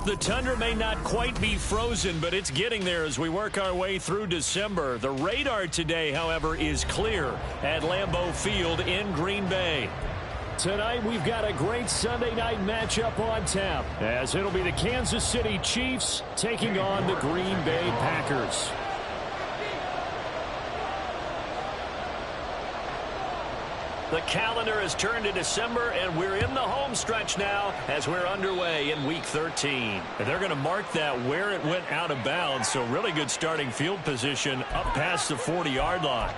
The tundra may not quite be frozen, but it's getting there as we work our way through December. The radar today, however, is clear at Lambeau Field in Green Bay. Tonight, we've got a great Sunday night matchup on tap, as it'll be the Kansas City Chiefs taking on the Green Bay Packers. The calendar has turned to December, and we're in the home stretch now as we're underway in Week 13. And they're going to mark that where it went out of bounds, so really good starting field position up past the 40-yard line.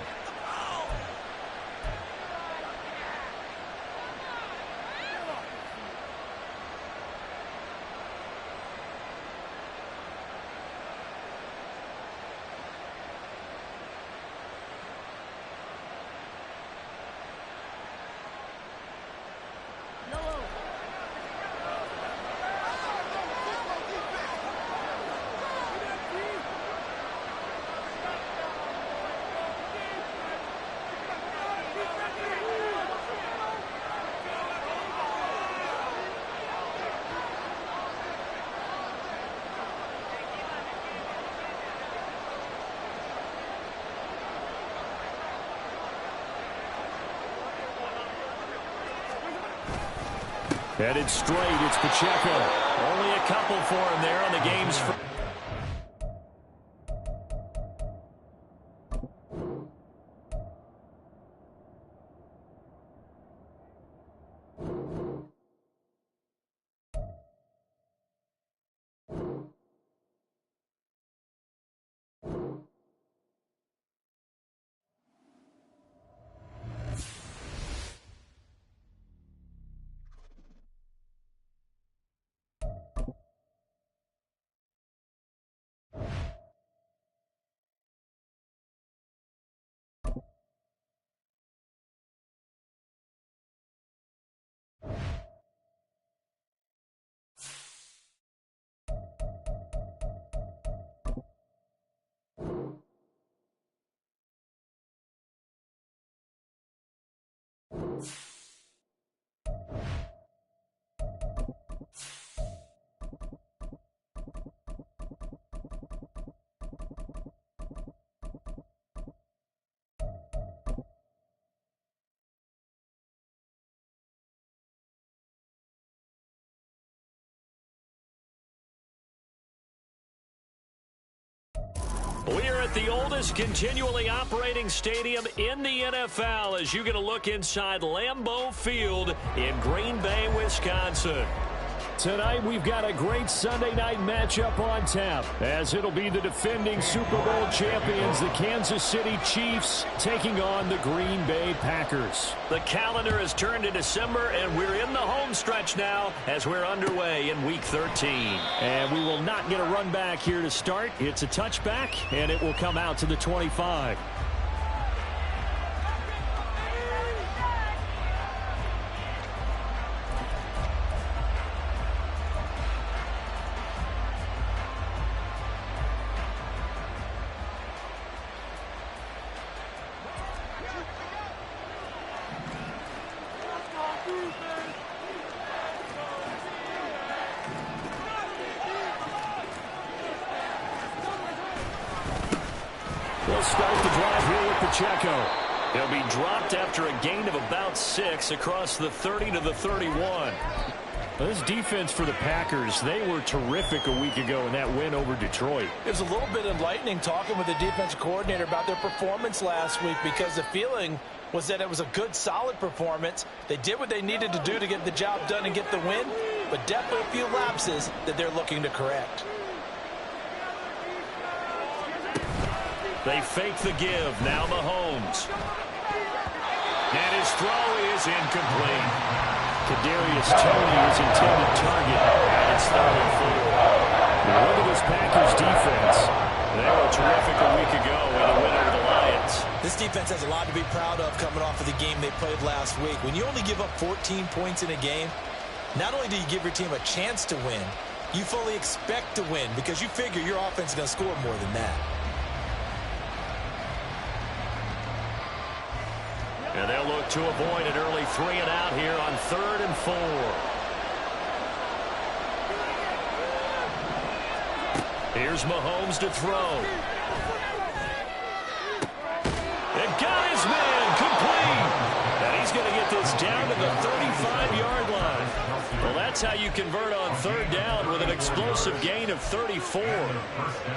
Headed straight, it's Pacheco. Only a couple for him there on the game's first. We are at the oldest continually operating stadium in the NFL as you get a look inside Lambeau Field in Green Bay, Wisconsin. Tonight, we've got a great Sunday night matchup on tap, as it'll be the defending Super Bowl champions, the Kansas City Chiefs, taking on the Green Bay Packers. The calendar has turned to December, and we're in the home stretch now as we're underway in Week 13. And we will not get a run back here to start. It's a touchback, and it will come out to the 25. We'll start the drive here with Pacheco. He'll be dropped after a gain of about 6 across the 30 to the 31. Well, this defense for the Packers, they were terrific a week ago in that win over Detroit. It was a little bit enlightening talking with the defensive coordinator about their performance last week, because the feeling was that it was a good, solid performance. They did what they needed to do to get the job done and get the win, but definitely a few lapses that they're looking to correct. They fake the give. Now Mahomes. And his throw is incomplete. Kadarius Toney is intended target. And it's 3rd and 4. Look at this Packers defense. They were terrific a week ago in a win over the Lions. This defense has a lot to be proud of coming off of the game they played last week. When you only give up 14 points in a game, not only do you give your team a chance to win, you fully expect to win because you figure your offense is going to score more than that. And they'll look to avoid an early 3-and-out here on 3rd and 4. Here's Mahomes to throw. And got his man complete. And he's going to get this down to the 35-yard line. Well, that's how you convert on 3rd down with an explosive gain of 34.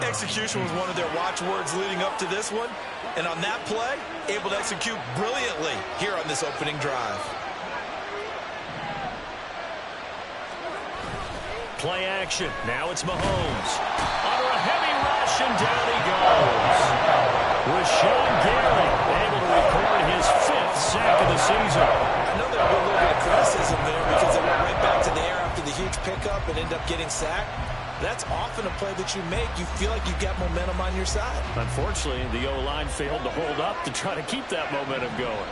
Execution was one of their watchwords leading up to this one. And on that play, able to execute brilliantly here on this opening drive. Play action. Now it's Mahomes. Under a heavy rush, and down he goes. Rashawn Gary able to record his 5th sack of the season. I know there will be a little bit of criticism there because they went right back to the air after the huge pickup and end up getting sacked. That's often a play that you make. You feel like you've got momentum on your side. Unfortunately, the O-line failed to hold up to try to keep that momentum going.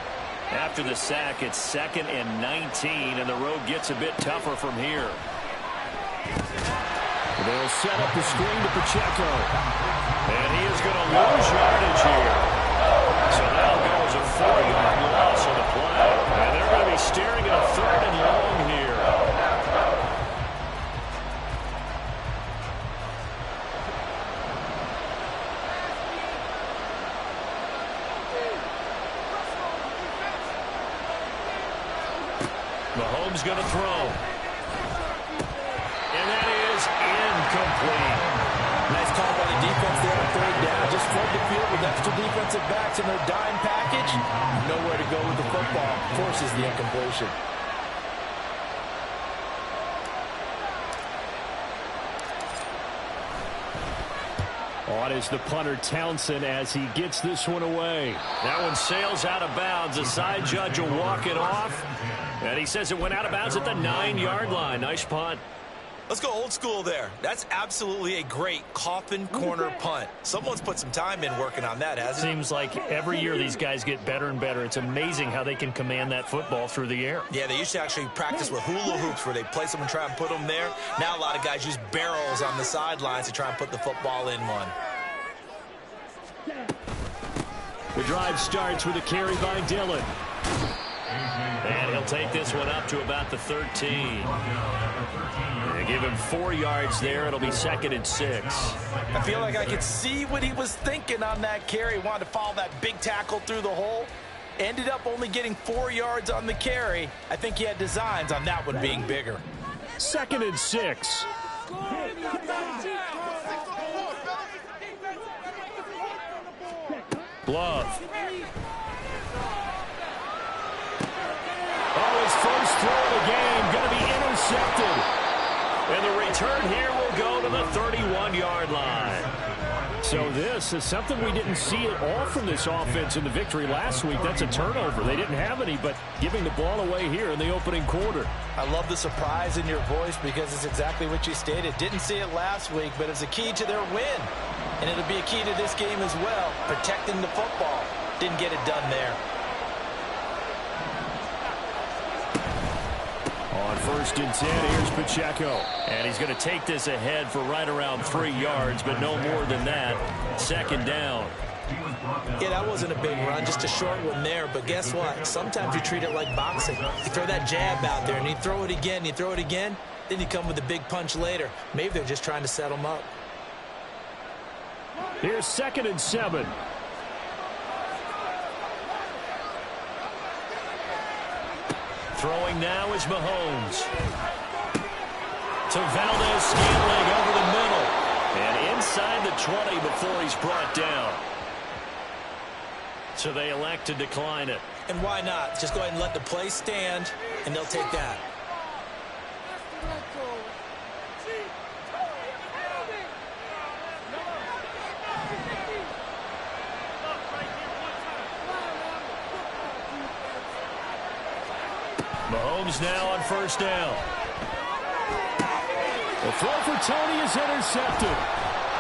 After the sack, it's 2nd and 19, and the road gets a bit tougher from here. They'll set up the screen to Pacheco. And he is going to lose yardage here. So now goes a 4-yard loss on the play. And they're going to be staring at a 3rd and long here. Mahomes going to throw. And that is incomplete. Nice call by the defense there on 3rd down. Just flood the field with extra defensive backs in their dime package. Nowhere to go with the football. Forces the incompletion. On is the punter Townsend as he gets this one away. That one sails out of bounds. The side judge will walk it off. And he says it went out of bounds at the 9-yard line. Nice punt. Let's go old school there. That's absolutely a great coffin corner punt. Someone's put some time in working on that, hasn't it? Seems like every year these guys get better and better. It's amazing how they can command that football through the air. Yeah, they used to actually practice with hula hoops where they place them and try and put them there. Now a lot of guys use barrels on the sidelines to try and put the football in one. The drive starts with a carry by Dillon. And he'll take this one up to about the 13. They give him 4 yards there. It'll be 2nd and 6. I feel like I could see what he was thinking on that carry. Wanted to follow that big tackle through the hole. Ended up only getting 4 yards on the carry. I think he had designs on that one being bigger. 2nd and 6. Love. Oh, his first throw of the game going to be intercepted. And the return here will go to the 31-yard line. So this is something we didn't see at all from this offense in the victory last week. That's a turnover. They didn't have any, but giving the ball away here in the opening quarter. I love the surprise in your voice because it's exactly what you stated. Didn't see it last week, but it's a key to their win. And it'll be a key to this game as well, protecting the football. Didn't get it done there. On 1st and 10, here's Pacheco. And he's going to take this ahead for right around 3 yards, but no more than that. 2nd down. Yeah, that wasn't a big run, just a short one there. But guess what? Sometimes you treat it like boxing. You throw that jab out there, and you throw it again, you throw it again, then you come with a big punch later. Maybe they're just trying to set them up. Here's 2nd and 7. Throwing now is Mahomes. To Valdez-Scantling over the middle. And inside the 20 before he's brought down. So they elect to decline it. And why not? Just go ahead and let the play stand, and they'll take that. Mahomes now on 1st down. The throw for Tony is intercepted.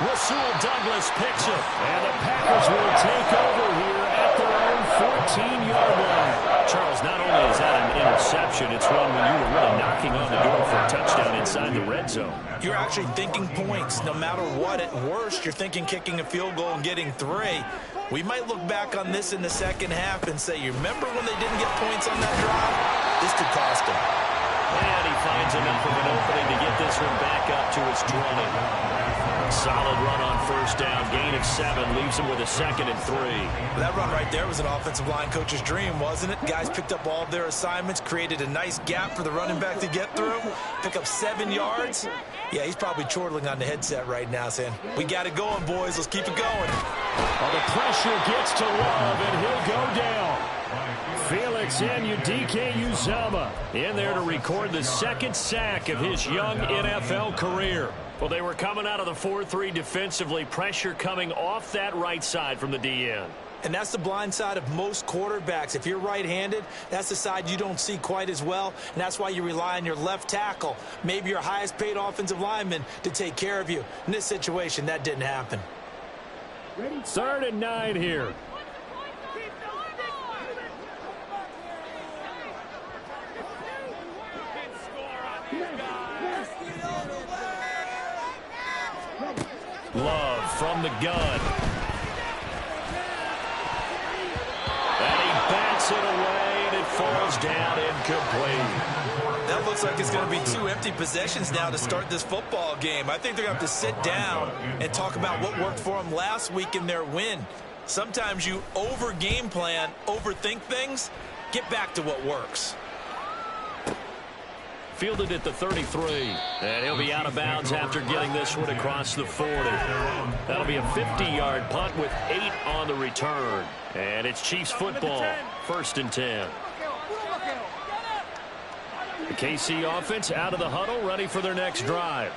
Rasul Douglas picks it. And the Packers will take over here at their own 14-yard line. Charles, not only is that an interception, it's one when you were really knocking on the door for a touchdown inside the red zone. You're actually thinking points. No matter what, at worst, you're thinking kicking a field goal and getting 3. We might look back on this in the second half and say, you remember when they didn't get points on that drive? This could cost them. And he finds enough of an opening to get this one back up to his 20. Solid run on first down. Gain of 7 leaves him with a 2nd and 3. That run right there was an offensive line coach's dream, wasn't it? Guys picked up all of their assignments, created a nice gap for the running back to get through, pick up 7 yards. Yeah, he's probably chortling on the headset right now saying, we got it going, boys. Let's keep it going. Well, the pressure gets to Love, and he'll go down. Felix Anudike Uzama in there to record the 2nd sack of his young NFL career. Well, they were coming out of the 4-3 defensively. Pressure coming off that right side from the DN. And that's the blind side of most quarterbacks. If you're right-handed, that's the side you don't see quite as well, and that's why you rely on your left tackle, maybe your highest-paid offensive lineman, to take care of you. In this situation, that didn't happen. 3rd and 9 here. Love from the gun. And he bats it away, and it falls down incomplete. That looks like it's going to be 2 empty possessions now to start this football game. I think they're going to have to sit down and talk about what worked for them last week in their win. Sometimes you over-game plan, overthink things. Get back to what works. Fielded at the 33, and he'll be out of bounds after getting this one across the 40. That'll be a 50-yard punt with 8 on the return. And it's Chiefs football, 1st and 10. The KC offense out of the huddle, ready for their next drive.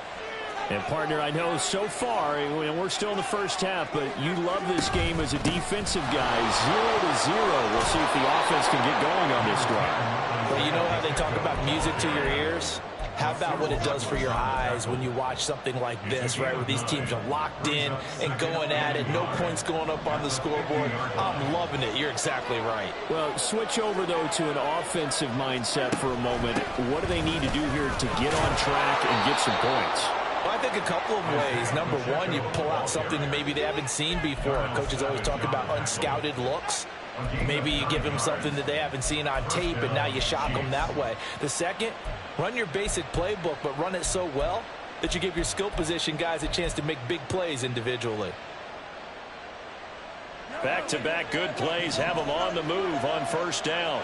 And, partner, I know so far, we're still in the first half, but you love this game as a defensive guy. 0-0. We'll see if the offense can get going on this drive. Well, you know how they talk about music to your ears? How about what it does for your eyes when you watch something like this, right, where these teams are locked in and going at it, no points going up on the scoreboard? I'm loving it. You're exactly right. Well, switch over, though, to an offensive mindset for a moment. What do they need to do here to get on track and get some points? Well, I think a couple of ways. Number one, you pull out something that maybe they haven't seen before. Coaches always talk about unscouted looks. Maybe you give them something that they haven't seen on tape, and now you shock them that way. The second, run your basic playbook, but run it so well that you give your skill position guys a chance to make big plays individually. Back-to-back good plays have them on the move on first down.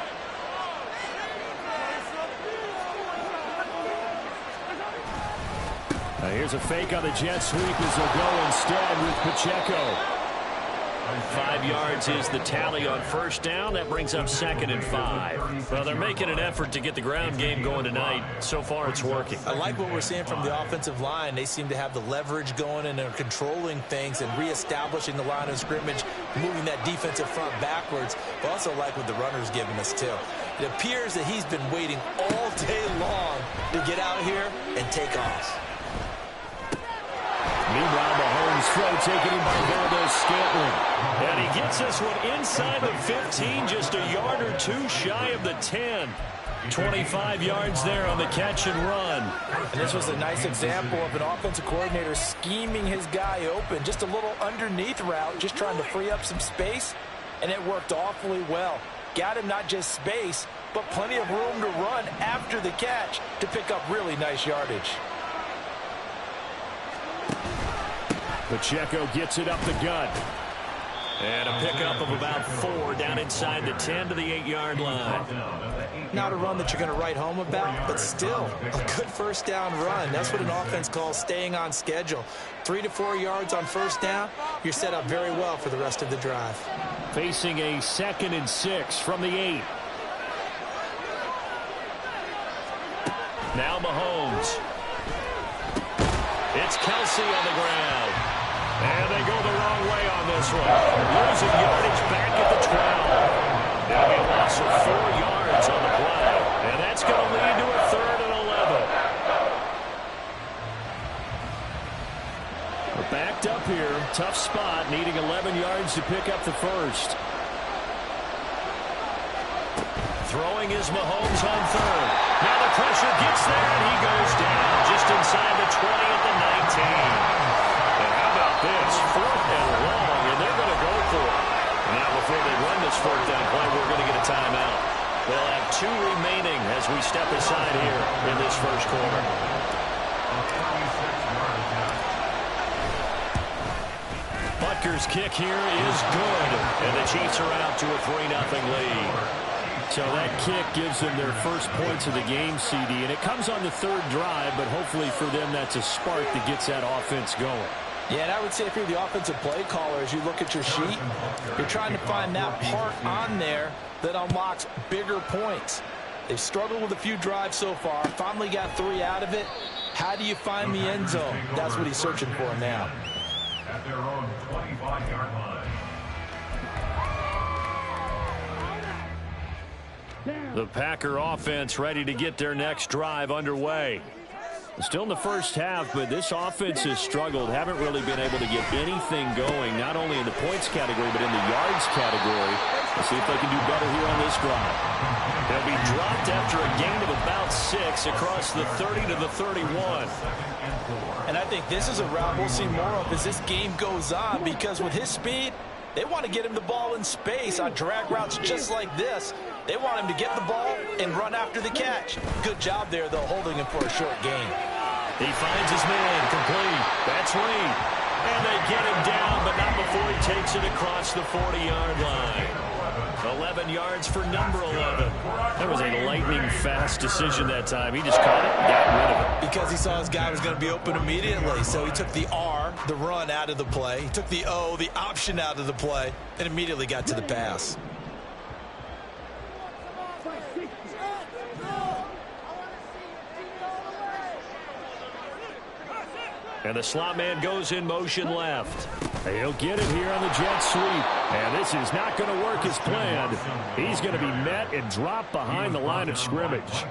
Now here's a fake on the jet sweep as they'll go instead with Pacheco. 5 yards is the tally on first down. That brings up 2nd and 5. Well, they're making an effort to get the ground game going tonight. So far, it's working. I like what we're seeing from the offensive line. They seem to have the leverage going, and they're controlling things and reestablishing the line of scrimmage, moving that defensive front backwards. But also like what the runner's giving us, too. It appears that he's been waiting all day long to get out here and take off. Meanwhile, Mahomes' throw taken in by Valdez-Scantling. And he gets this one inside the 15, just a yard or 2 shy of the 10. 25 yards there on the catch and run. And this was a nice example of an offensive coordinator scheming his guy open. Just a little underneath route, just trying to free up some space, and it worked awfully well. Got him not just space, but plenty of room to run after the catch to pick up really nice yardage. Pacheco gets it up the gut. And a pickup of about 4 down inside the 10 to the 8-yard line. Not a run that you're going to write home about, but still a good first down run. That's what an offense calls staying on schedule. 3 to 4 yards on first down, you're set up very well for the rest of the drive. Facing a 2nd and 6 from the 8. Now Mahomes. It's Kelsey on the ground. And they go the wrong way on this one. Losing yardage back at the 12. That'll be a loss of 4 yards on the play. And that's going to lead to a 3rd and 11. tough spot, needing 11 yards to pick up the first. Throwing is Mahomes on third. Now the pressure gets there, and he goes down just inside the 20 at the 19. And how about this? 4th and long, and they're going to go for it. And now before they run this 4th down play, we're going to get a timeout. They'll have 2 remaining as we step aside here in this first quarter. Butker's kick here is good, and the Chiefs are out to a 3-0 lead. So that kick gives them their first points of the game, CD, and it comes on the 3rd drive, but hopefully for them that's a spark that gets that offense going. Yeah, and I would say if you're the offensive play caller, as you look at your sheet, you're trying to find that part on there that unlocks bigger points. They've struggled with a few drives so far, finally got 3 out of it. How do you find the end zone? That's what he's searching for now. At their own 25-yard line. The Packer offense ready to get their next drive underway. Still in the first half, but this offense has struggled. Haven't really been able to get anything going, not only in the points category, but in the yards category. Let's see if they can do better here on this drive. They'll be dropped after a gain of about 6 across the 30 to the 31. And I think this is a route we'll see more of as this game goes on, because with his speed, they want to get him the ball in space on drag routes just like this. They want him to get the ball and run after the catch. Good job there, though, holding him for a short gain. He finds his man, complete. That's Reed. And they get him down, but not before he takes it across the 40-yard line. 11 yards for number 11. That was a lightning-fast decision that time. He just caught it and got rid of it. Because he saw his guy was going to be open immediately, so he took the R, the run, out of the play. He took the O, the option, out of the play, and immediately got to the pass. And the slot man goes in motion left. He'll get it here on the jet sweep. And this is not going to work as planned. He's going to be met and dropped behind the line of scrimmage.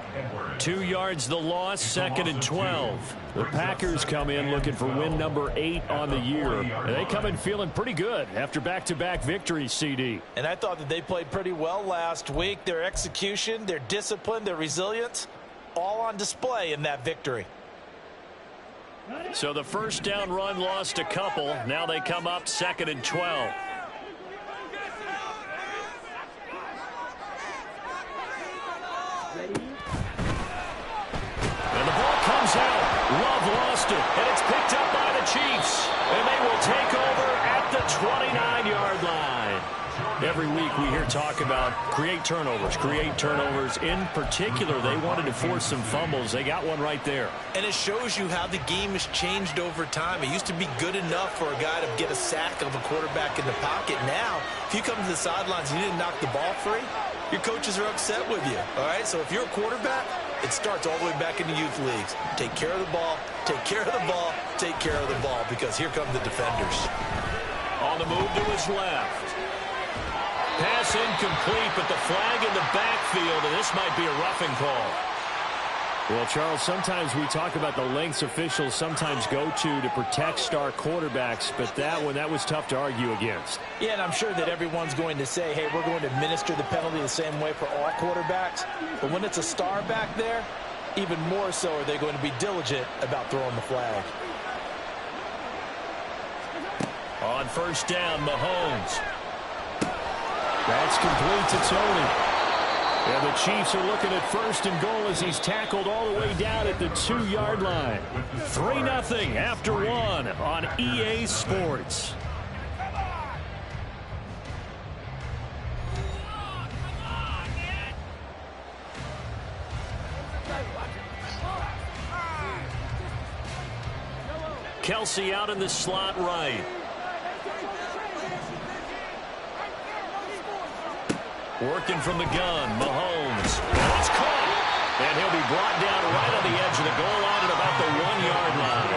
2 yards the loss, 2nd and 12. The Packers come in looking for win number 8 on the year. And they come in feeling pretty good after back-to-back victories, CD. And I thought that they played pretty well last week. Their execution, their discipline, their resilience, all on display in that victory. So the first down run lost a couple. Now they come up 2nd and 12. And the ball comes out. Love lost it. And it's picked up by the Chiefs. And they will take over at the 29-yard line. Every week we hear talk about create turnovers. In particular, they wanted to force some fumbles. They got one right there. And it shows you how the game has changed over time. It used to be good enough for a guy to get a sack of a quarterback in the pocket. Now, if you come to the sidelines and you didn't knock the ball free, your coaches are upset with you. All right, so if you're a quarterback, it starts all the way back in the youth leagues. Take care of the ball, take care of the ball, take care of the ball, because here come the defenders. On the move to his left. Pass incomplete, but the flag in the backfield, and this might be a roughing call. Well, Charles, sometimes we talk about the lengths officials sometimes go to protect star quarterbacks, but that was tough to argue against. Yeah, and I'm sure that everyone's going to say, hey, we're going to administer the penalty the same way for all quarterbacks. But when it's a star back there, even more so are they going to be diligent about throwing the flag. On first down, Mahomes. That's complete to Tony. And the Chiefs are looking at 1st and goal as he's tackled all the way down at the 2-yard line. 3-0 after 1 on EA Sports. Kelsey out in the slot right. Working from the gun, Mahomes. And it's caught. And he'll be brought down right on the edge of the goal line at about the 1-yard line.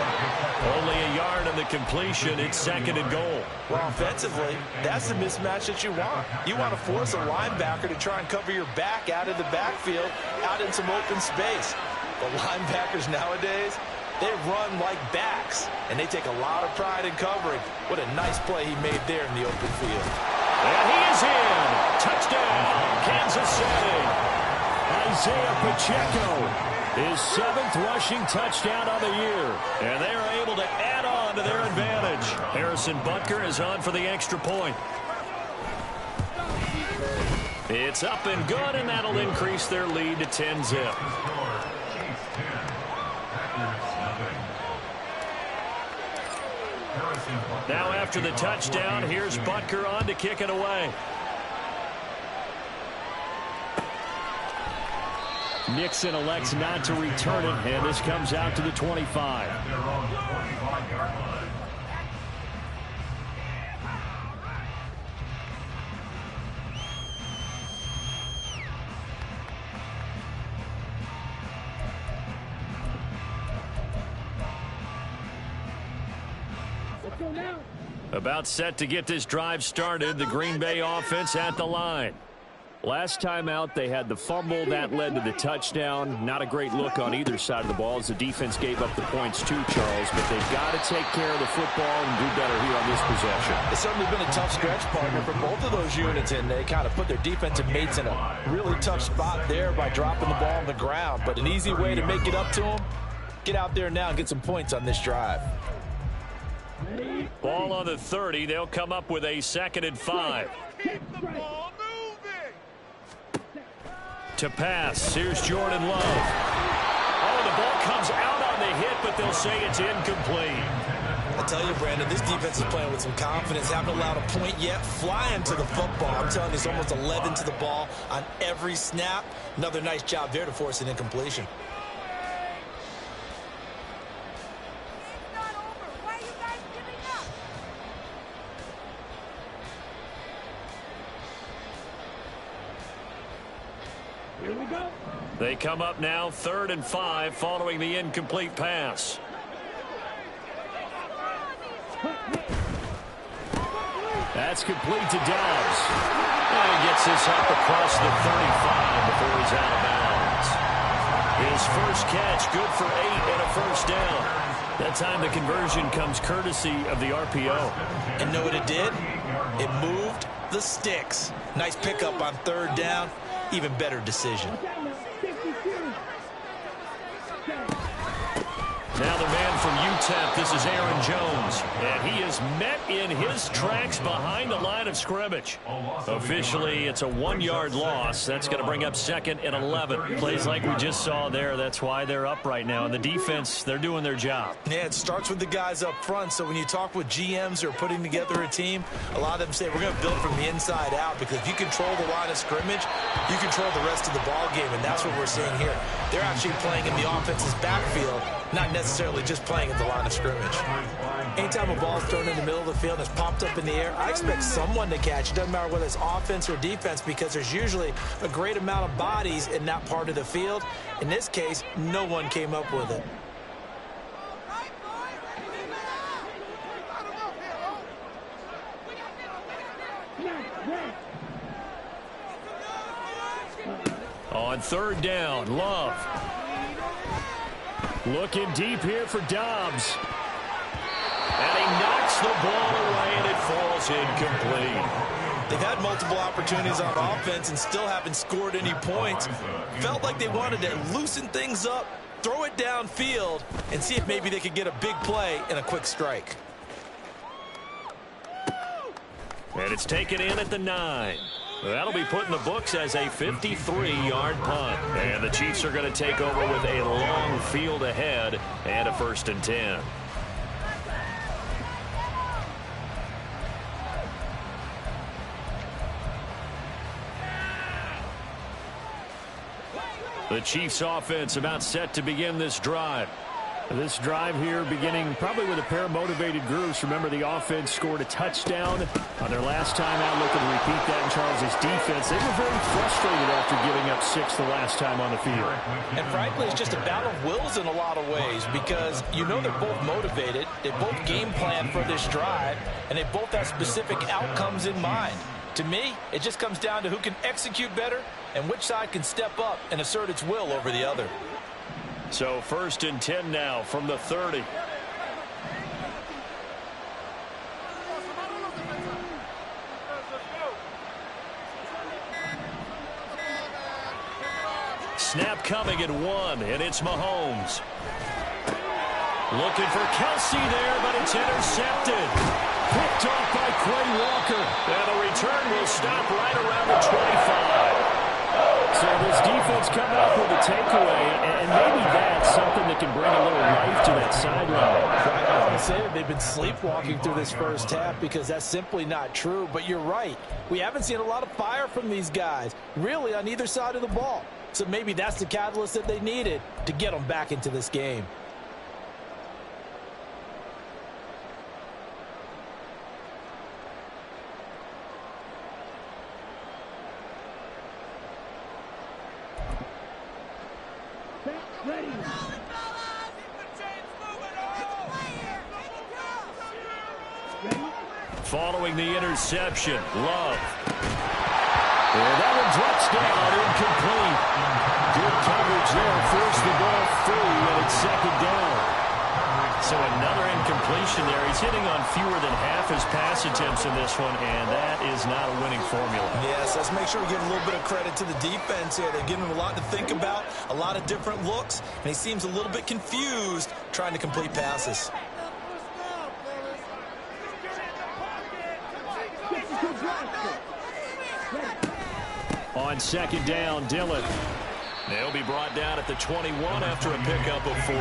Only a yard on the completion. It's 2nd and goal. Well, offensively, that's the mismatch that you want. You want to force a linebacker to try and cover your back out of the backfield, out in some open space. The linebackers nowadays, they run like backs, and they take a lot of pride in covering. What a nice play he made there in the open field. And he is in. Touchdown, Kansas City. Isaiah Pacheco, his 7th rushing touchdown of the year. And they are able to add on to their advantage. Harrison Butker is on for the extra point. It's up and good, and that'll increase their lead to 10-zip. Now after the touchdown, here's Butker on to kick it away. Nixon elects not to return it, and this comes out to the 25. About set to get this drive started, the Green Bay offense at the line. Last time out, they had the fumble that led to the touchdown. Not a great look on either side of the ball as the defense gave up the points too, Charles. But they've got to take care of the football and do better here on this possession. It's certainly been a tough stretch, partner, for both of those units, and they kind of put their defensive mates in a really tough spot there by dropping the ball on the ground. But an easy way to make it up to them, get out there now and get some points on this drive. Ball on the 30. They'll come up with a 2nd and 5. To pass. Here's Jordan Love. Oh, the ball comes out on the hit, but they'll say it's incomplete. I tell you, Brandon, this defense is playing with some confidence. Haven't allowed a point yet. Flying to the football. I'm telling you, it's almost 11 to the ball on every snap. Another nice job there to force an incompletion. They come up now 3rd and 5 following the incomplete pass. That's complete to Dobbs. And he gets this up across the 35 before he's out of bounds. His first catch, good for 8 and a first down. That time the conversion comes courtesy of the RPO. And know what it did? It moved the sticks. Nice pickup on 3rd down. Even better decision. Now the man from UTEP, this is Aaron Jones. And he is met in his tracks behind the line of scrimmage. Officially, it's a 1-yard loss. That's going to bring up 2nd and 11. Plays like we just saw there. That's why they're up right now. And the defense, they're doing their job. Yeah, it starts with the guys up front. So when you talk with GMs who are putting together a team, a lot of them say we're going to build from the inside out, because if you control the line of scrimmage, you control the rest of the ball game, and that's what we're seeing here. They're actually playing in the offense's backfield, not necessarily just playing at the line of scrimmage. Anytime a ball is thrown in the middle of the field and it's popped up in the air, I expect someone to catch. It doesn't matter whether it's offense or defense, because there's usually a great amount of bodies in that part of the field. In this case, no one came up with it. On 3rd down, Love. Looking deep here for Dobbs. And he knocks the ball away, and it falls incomplete. They've had multiple opportunities on offense and still haven't scored any points. Felt like they wanted to loosen things up, throw it downfield, and see if maybe they could get a big play and a quick strike. And it's taken in at the 9. That'll be put in the books as a 53-yard punt. And the Chiefs are going to take over with a long field ahead and a 1st and 10. The Chiefs offense about set to begin this drive. This drive here beginning probably with a pair of motivated groups. Remember, the offense scored a touchdown on their last time out. Looking to repeat that in Charles' defense. They were very frustrated after giving up 6 the last time on the field. And frankly, it's just a battle of wills in a lot of ways, because you know they're both motivated. They both game plan for this drive, and they both have specific outcomes in mind. To me, it just comes down to who can execute better and which side can step up and assert its will over the other. So 1st and 10 now from the 30. Snap coming at 1, and it's Mahomes. Looking for Kelsey there, but it's intercepted. Picked off by Quay Walker. And the return will stop right around the 25. So this defense coming up with a takeaway, and maybe that's something that can bring a little life to that sideline. I want to say that they've been sleepwalking through this first half because that's simply not true. But you're right. We haven't seen a lot of fire from these guys, really, on either side of the ball. So maybe that's the catalyst that they needed to get them back into this game. Following the interception, Love. And that one drops down, incomplete. Good coverage there, forced the ball free, and it's 2nd down. So another incompletion there. He's hitting on fewer than half his pass attempts in this one, and that is not a winning formula. Yes, let's make sure we give a little bit of credit to the defense here. They're giving him a lot to think about, a lot of different looks, and he seems a little bit confused trying to complete passes. On 2nd down, Dillon. They'll be brought down at the 21 after a pickup of 4.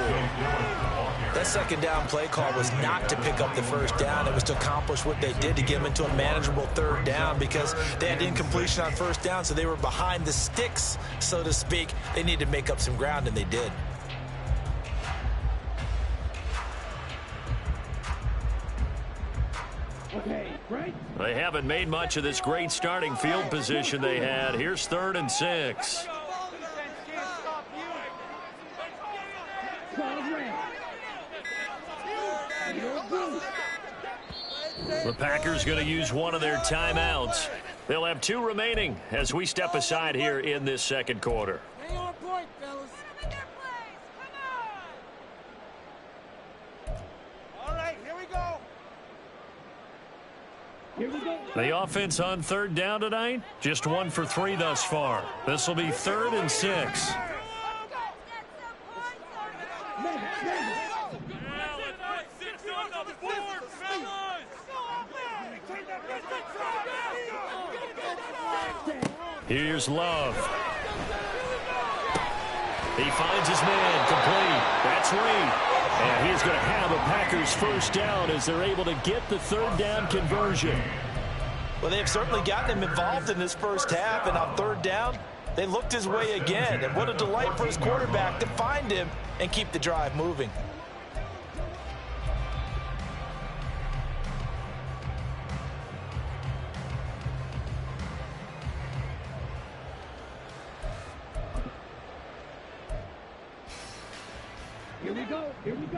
That 2nd down play call was not to pick up the 1st down. It was to accomplish what they did to get them into a manageable 3rd down because they had incompletion on 1st down, so they were behind the sticks, so to speak. They needed to make up some ground, and they did. They haven't made much of this great starting field position they had. Here's 3rd and 6. The Packers going to use one of their timeouts. They'll have 2 remaining as we step aside here in this 2nd quarter. Hang on point, fellas. All right, here we go. The offense on 3rd down tonight, just 1 for 3 thus far. This will be 3rd and 6. Here's Love. He finds his man complete. That's Reed. And he's going to have a Packers 1st down as they're able to get the 3rd down conversion. Well, they have certainly gotten him involved in this first half, and on 3rd down, they looked his way again. And what a delight for his quarterback to find him and keep the drive moving.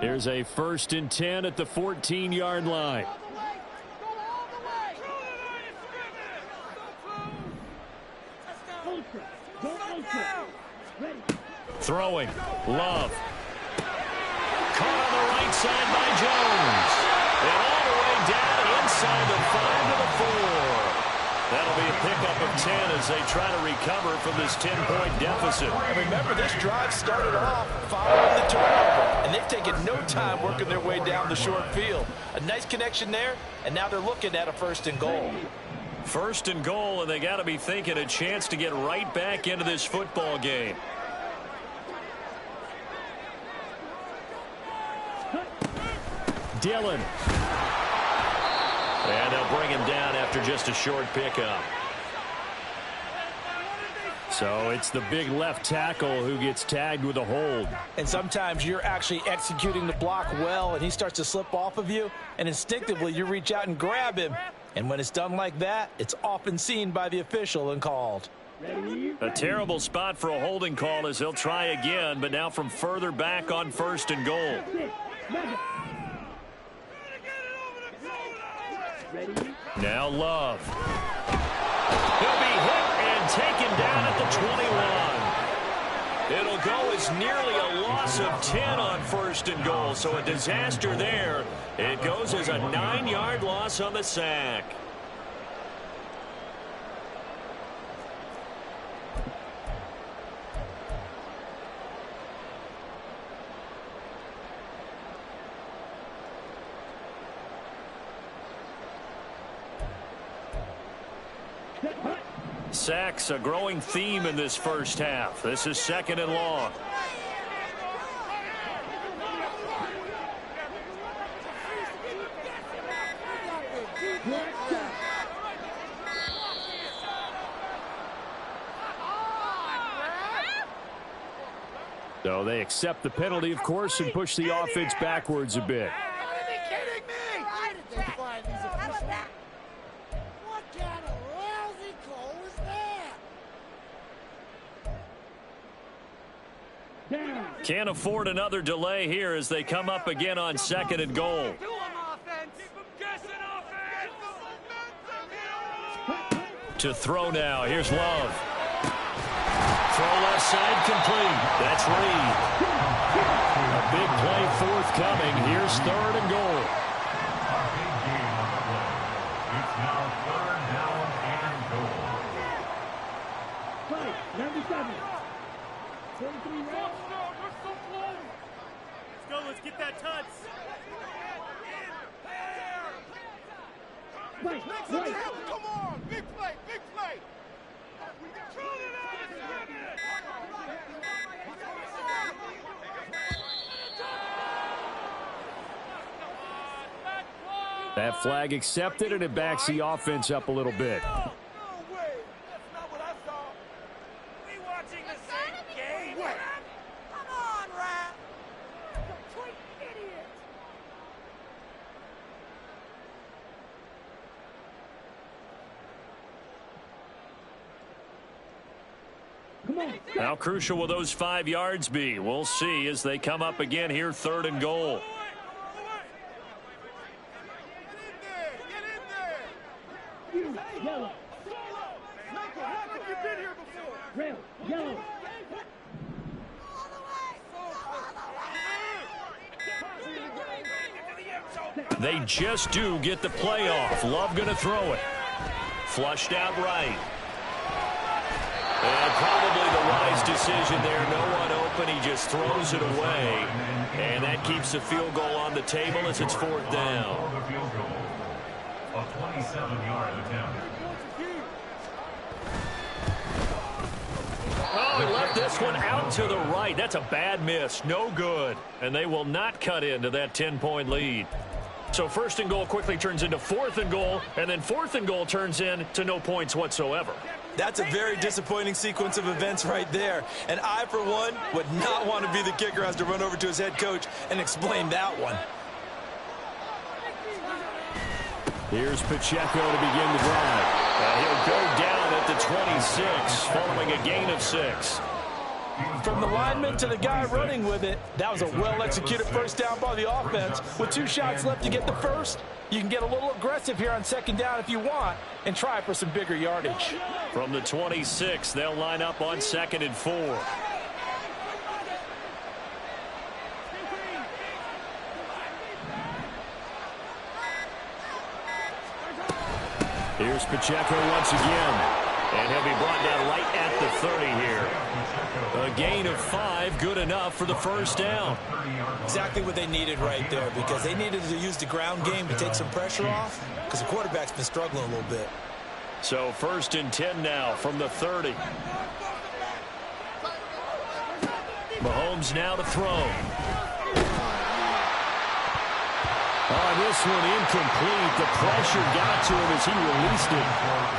Here's a 1st and 10 at the 14-yard line. Throwing. Love. Caught on the right side by Jones. And all the way down inside the 5 to the 4. That'll be a pickup of 10 as they try to recover from this 10-point deficit. And remember, this drive started off following the turnover, and they've taken no time working their way down the short field. A nice connection there, and now they're looking at a 1st and goal. 1st and goal, and they got to be thinking a chance to get right back into this football game. Dillon. And they'll bring him down after just a short pickup. So it's the big left tackle who gets tagged with a hold. And sometimes you're actually executing the block well, and he starts to slip off of you, and instinctively you reach out and grab him. And when it's done like that, it's often seen by the official and called. A terrible spot for a holding call as they'll try again, but now from further back on 1st and goal. Now Love. He'll be hit and taken down at the 21. It'll go was nearly a loss of 10 on 1st and goal, so a disaster there. It goes as a 9-yard loss on the sack. Sacks, a growing theme in this first half. This is 2nd and long. So they accept the penalty, of course, and push the offense backwards a bit. Can't afford another delay here as they come up again on 2nd and goal. To throw now. Here's Love. Throw left side complete. That's Reed. A big play forthcoming. Here's 3rd and goal. It's now 3rd down and goal. Play, 97. 43 rounds. Let's go, let's get that touch. Play, play. Come on, big play, big play. That flag accepted, and it backs the offense up a little bit. No way. That's not what I saw. We watching the same game? Come on, Rap. Complete idiot. Come on. How crucial will those 5 yards be? We'll see as they come up again here, 3rd and goal. Yellow. You've been here before. Red, yellow. They just do get the play off. Love going to throw it. Flushed out right. And probably the wise decision there. No one open. He just throws it away. And that keeps the field goal on the table as it's 4th down. For the field goal. A 27-yard attempt. Oh, he left this one out to the right. That's a bad miss. No good. And they will not cut into that 10-point lead. So 1st and goal quickly turns into 4th and goal, and then 4th and goal turns into no points whatsoever. That's a very disappointing sequence of events right there. And I, for one, would not want to be the kicker who has to run over to his head coach and explain that one. Here's Pacheco to begin the drive. He'll go down at the 26, following a gain of 6. From the lineman to the guy running with it, that was a well-executed first down by the offense. With 2 shots left to get the first, you can get a little aggressive here on 2nd down if you want and try for some bigger yardage. From the 26, they'll line up on 2nd and 4. Here's Pacheco once again. And he'll be brought down right at the 30 here. A gain of 5, good enough for the first down. Exactly what they needed right there, because they needed to use the ground game to take some pressure off, because the quarterback's been struggling a little bit. So 1st and 10 now from the 30. Mahomes now to throw. On this one, incomplete. The pressure got to him as he released it.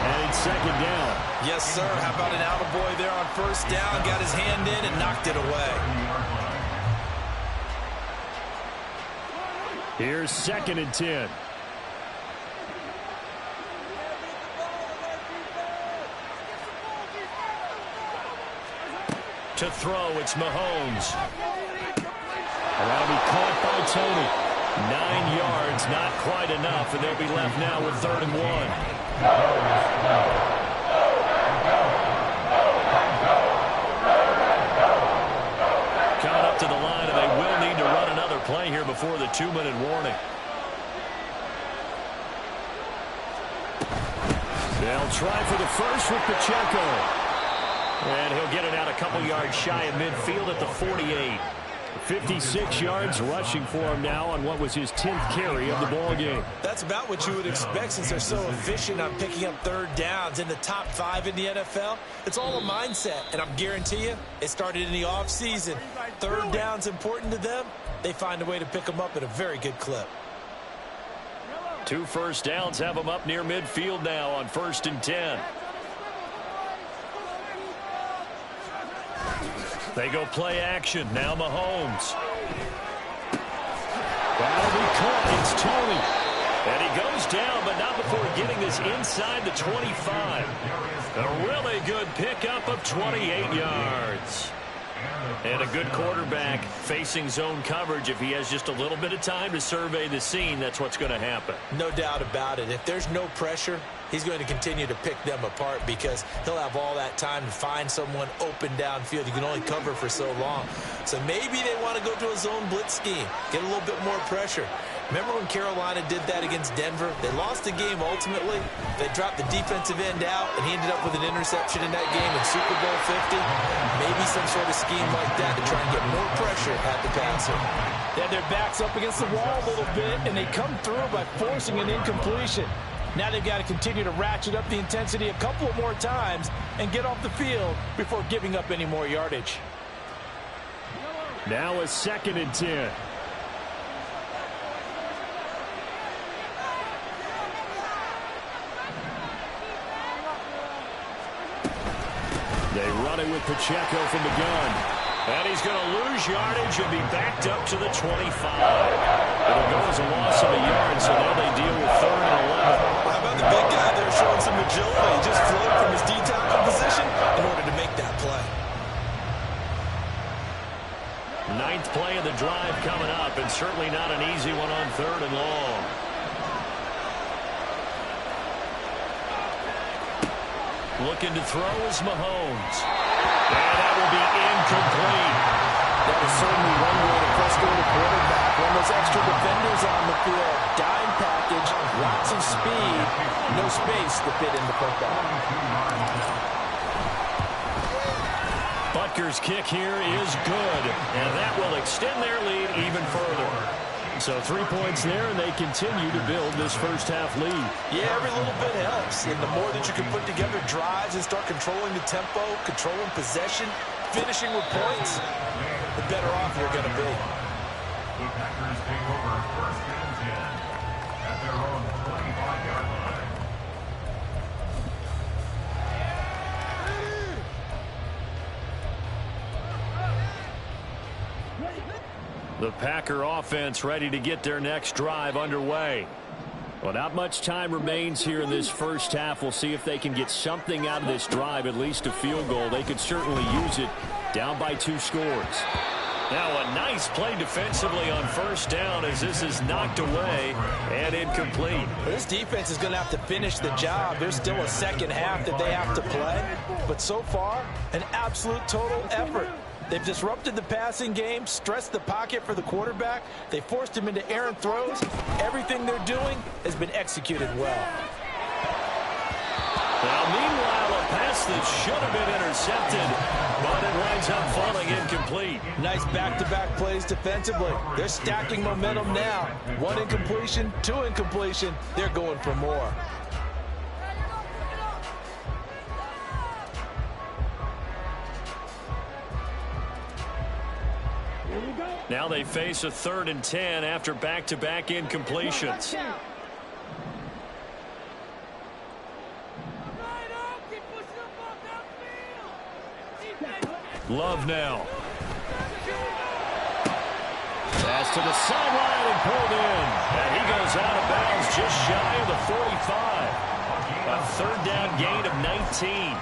And it's 2nd down. Yes, sir. How about an attaboy there on 1st down? Got his hand in and knocked it away. Here's 2nd and 10. To throw, it's Mahomes. And that'll be caught by Tony. 9 yards, not quite enough, and they'll be left now with 3rd and 1. before the 2-minute warning. They'll try for the first with Pacheco. And he'll get it out a couple yards shy of midfield at the 48. 56 yards rushing for him now on what was his 10th carry of the ball game. That's about what you would expect since they're so efficient on picking up third downs in the top 5 in the NFL. It's all a mindset, and I'm guarantee you it started in the offseason. Third down's important to them. They find a way to pick them up at a very good clip. 2 first downs have them up near midfield now on 1st and 10. They go play action. Now Mahomes. That'll be caught. It's Tony. And he goes down, but not before getting this inside the 25. A really good pickup of 28 yards. And a good quarterback facing zone coverage. If he has just a little bit of time to survey the scene, that's what's going to happen. No doubt about it. If there's no pressure, he's going to continue to pick them apart because he'll have all that time to find someone open downfield. You can only cover for so long. So maybe they want to go to a zone blitz scheme, get a little bit more pressure. Remember when Carolina did that against Denver? They lost the game ultimately. They dropped the defensive end out, and he ended up with an interception in that game in Super Bowl 50. Maybe some sort of scheme like that to try and get more pressure at the passer. They had their backs up against the wall a little bit, and they come through by forcing an incompletion. Now they've got to continue to ratchet up the intensity a couple more times and get off the field before giving up any more yardage. Now a 2nd and 10. They run it with Pacheco from the gun. And he's going to lose yardage and be backed up to the 25. It'll go as a loss of a yard, so now they deal with 3rd and 11. How about the big guy there showing some agility? He just flowed from his D-tackle position in order to make that play. 9th play of the drive coming up, and certainly not an easy one on 3rd and long. Looking to throw is Mahomes. And that will be incomplete. That is certainly one way to frustrate a quarterback. When those extra defenders on the field, dime package, lots of speed, no space to fit in the football. Butker's kick here is good, and that will extend their lead even further. So 3 points there, and they continue to build this first half lead. Yeah, every little bit helps. And the more that you can put together drives and start controlling the tempo, controlling possession, finishing with points, the better off you're going to be. The Packers take over 1st and 10 at their own 25-yard line. The Packer offense ready to get their next drive underway. Well, not much time remains here in this first half. We'll see if they can get something out of this drive, at least a field goal. They could certainly use it, down by 2 scores. Now a nice play defensively on 1st down as this is knocked away and incomplete. This defense is going to have to finish the job. There's still a second half that they have to play. But so far, an absolute total effort. They've disrupted the passing game, stressed the pocket for the quarterback. They forced him into errant throws. Everything they're doing has been executed well. Now, meanwhile, a pass that should have been intercepted, but it winds up falling incomplete. Nice back-to-back plays defensively. They're stacking momentum now. 1 incompletion, 2 incompletion. They're going for more. Now they face a 3rd and 10 after back-to-back incompletions. Love now. Pass to the sideline and pulled in. And he goes out of bounds just shy of the 45. A 3rd down gain of 19.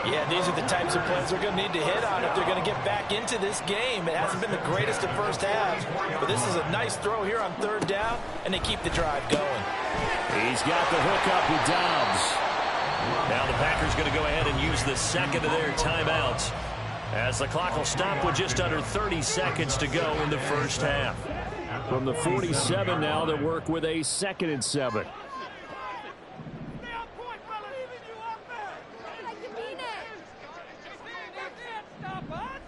Yeah, these are the types of plays they're going to need to hit on if they're going to get back into this game. It hasn't been the greatest of first halves, but this is a nice throw here on 3rd down, and they keep the drive going. He's got the hook up with Dobbs. Now the Packers going to go ahead and use the 2nd of their timeouts as the clock will stop with just under 30 seconds to go in the first half. From the 47 now, they work with a 2nd and 7. Stay on point, fella. Leaving you up there. Like you mean it. Stop us.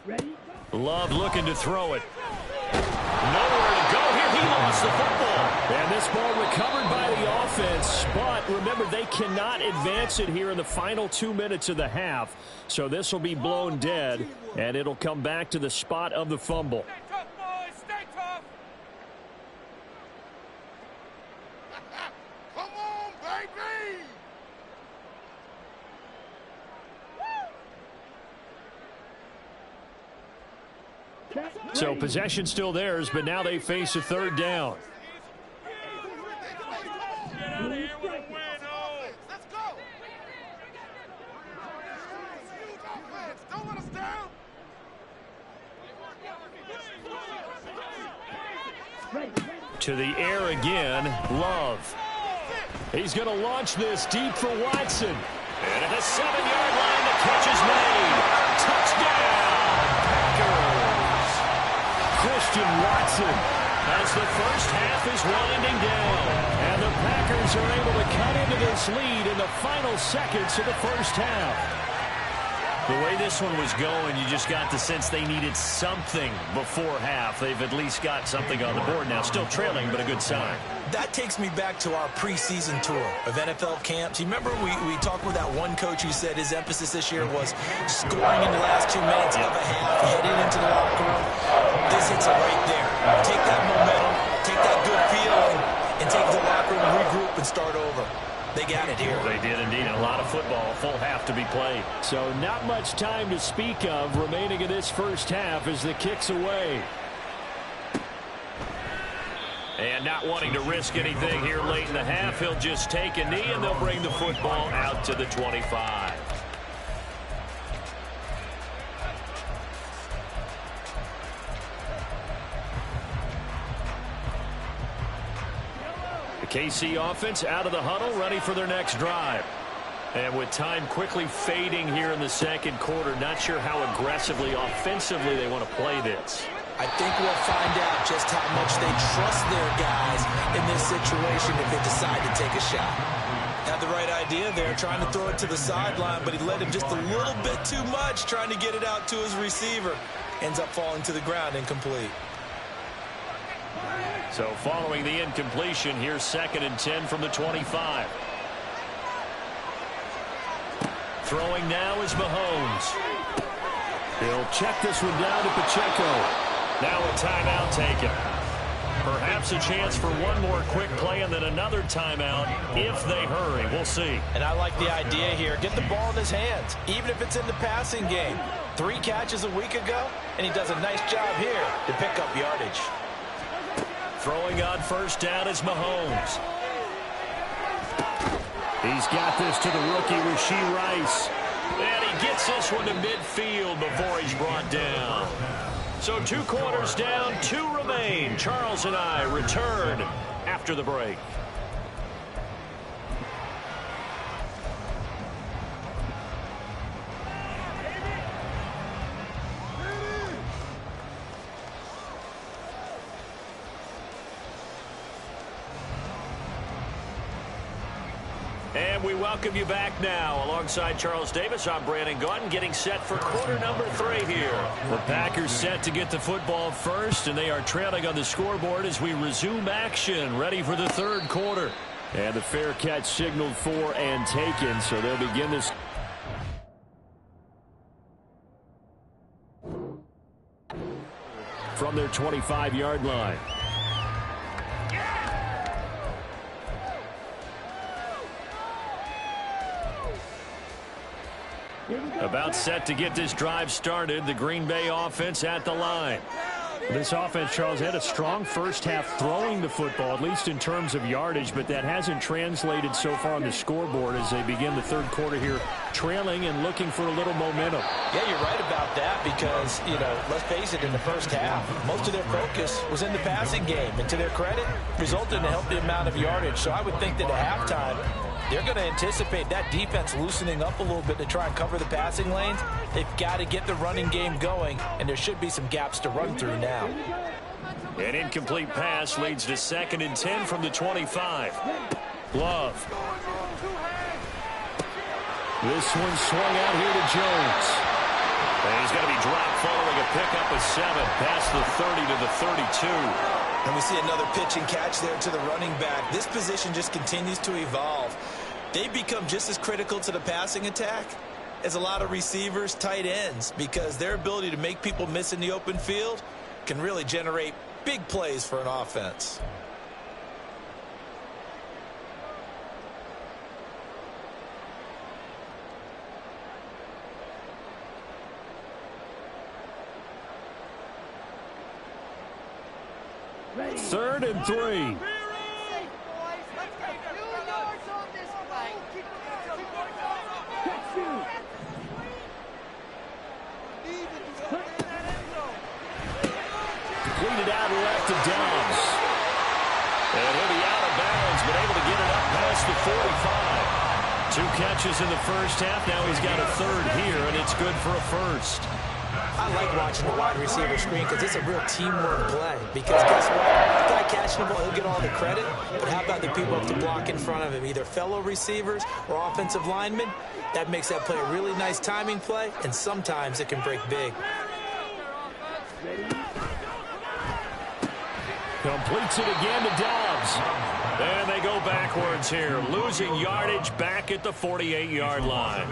Ready? Love looking to throw it. Nowhere to go here. He lost the football. And this ball recovered by the offense. But remember, they cannot advance it here in the final 2 minutes of the half. So this will be blown dead, and it'll come back to the spot of the fumble. Stay tough, boys. Stay tough. Come on, baby. So possession still theirs, but now they face a 3rd down. Get out of here with a win, oh. Let's go. Huge offense. Don't let us down. To the air again, Love. He's going to launch this deep for Watson. And at the 7-yard line, the catch is made. Touchdown, Packers. Christian Watson as the first half is winding down. And the Packers are able to cut into this lead in the final seconds of the first half. The way this one was going, you just got the sense they needed something before half. They've at least got something on the board now. Still trailing, but a good sign. That takes me back to our preseason tour of NFL camps. You remember we talked with that one coach who said his emphasis this year was scoring in the last 2 minutes of a half, heading into the locker room. This hits it right there. Take that momentum, take that good feeling, and take it to the locker room, regroup, and start over. They got it here. They did indeed. A lot of football, a full half to be played. So not much time to speak of remaining in this first half as the kick's away. And not wanting to risk anything here late in the half, he'll just take a knee and they'll bring the football out to the 25. KC offense out of the huddle, ready for their next drive. And with time quickly fading here in the second quarter, not sure how aggressively, offensively they want to play this. I think we'll find out just how much they trust their guys in this situation if they decide to take a shot. Had the right idea there, trying to throw it to the sideline, but he let him just a little bit too much, trying to get it out to his receiver. Ends up falling to the ground, incomplete. So following the incompletion, here's 2nd and 10 from the 25. Throwing now is Mahomes. He'll check this one down to Pacheco. Now a timeout taken. Perhaps a chance for one more quick play and then another timeout if they hurry. We'll see. And I like the idea here. Get the ball in his hands, even if it's in the passing game. 3 catches a week ago, and he does a nice job here to pick up yardage. Throwing on first down is Mahomes. He's got this to the rookie, Rashee Rice. And he gets this one to midfield before he's brought down. So 2 quarters down, 2 remain. Charles and I return after the break. And we welcome you back now. Alongside Charles Davis, I'm Brandon Gaudin, getting set for quarter number 3 here. The Packers set to get the football first, and they are trailing on the scoreboard as we resume action, ready for the 3rd quarter. And the fair catch signaled for and taken, so they'll begin this. From their 25-yard line. About set to get this drive started. The Green Bay offense at the line. This offense, Charles, had a strong first half throwing the football, at least in terms of yardage, but that hasn't translated so far on the scoreboard as they begin the 3rd quarter here, trailing and looking for a little momentum. Yeah, you're right about that because, let's face it, in the first half, most of their focus was in the passing game. And to their credit, resulted in a healthy amount of yardage. So I would think that at halftime, they're going to anticipate that defense loosening up a little bit to try and cover the passing lanes. They've got to get the running game going, and there should be some gaps to run through now. An incomplete pass leads to 2nd and 10 from the 25. Love. This one swung out here to Jones. And he's going to be dropped following a pickup of 7 past the 30 to the 32. And we see another pitch and catch there to the running back. This position just continues to evolve. They become just as critical to the passing attack as a lot of receivers, tight ends, because their ability to make people miss in the open field can really generate big plays for an offense. Ready. 3rd and 3. Catch you. Cleaned it out left to Dobbs. And he'll be out of bounds, but able to get it up past the 45. 2 catches in the first half. Now he's got a 3rd here, and it's good for a 1st. I like watching the wide receiver screen because it's a real teamwork play. Because guess what? The guy catching the ball, he'll get all the credit. But how about the people up to block in front of him, either fellow receivers or offensive linemen? That makes that play a really nice timing play, and sometimes it can break big. Completes it again to Dobbs. And they go backwards here, losing yardage back at the 48-yard line.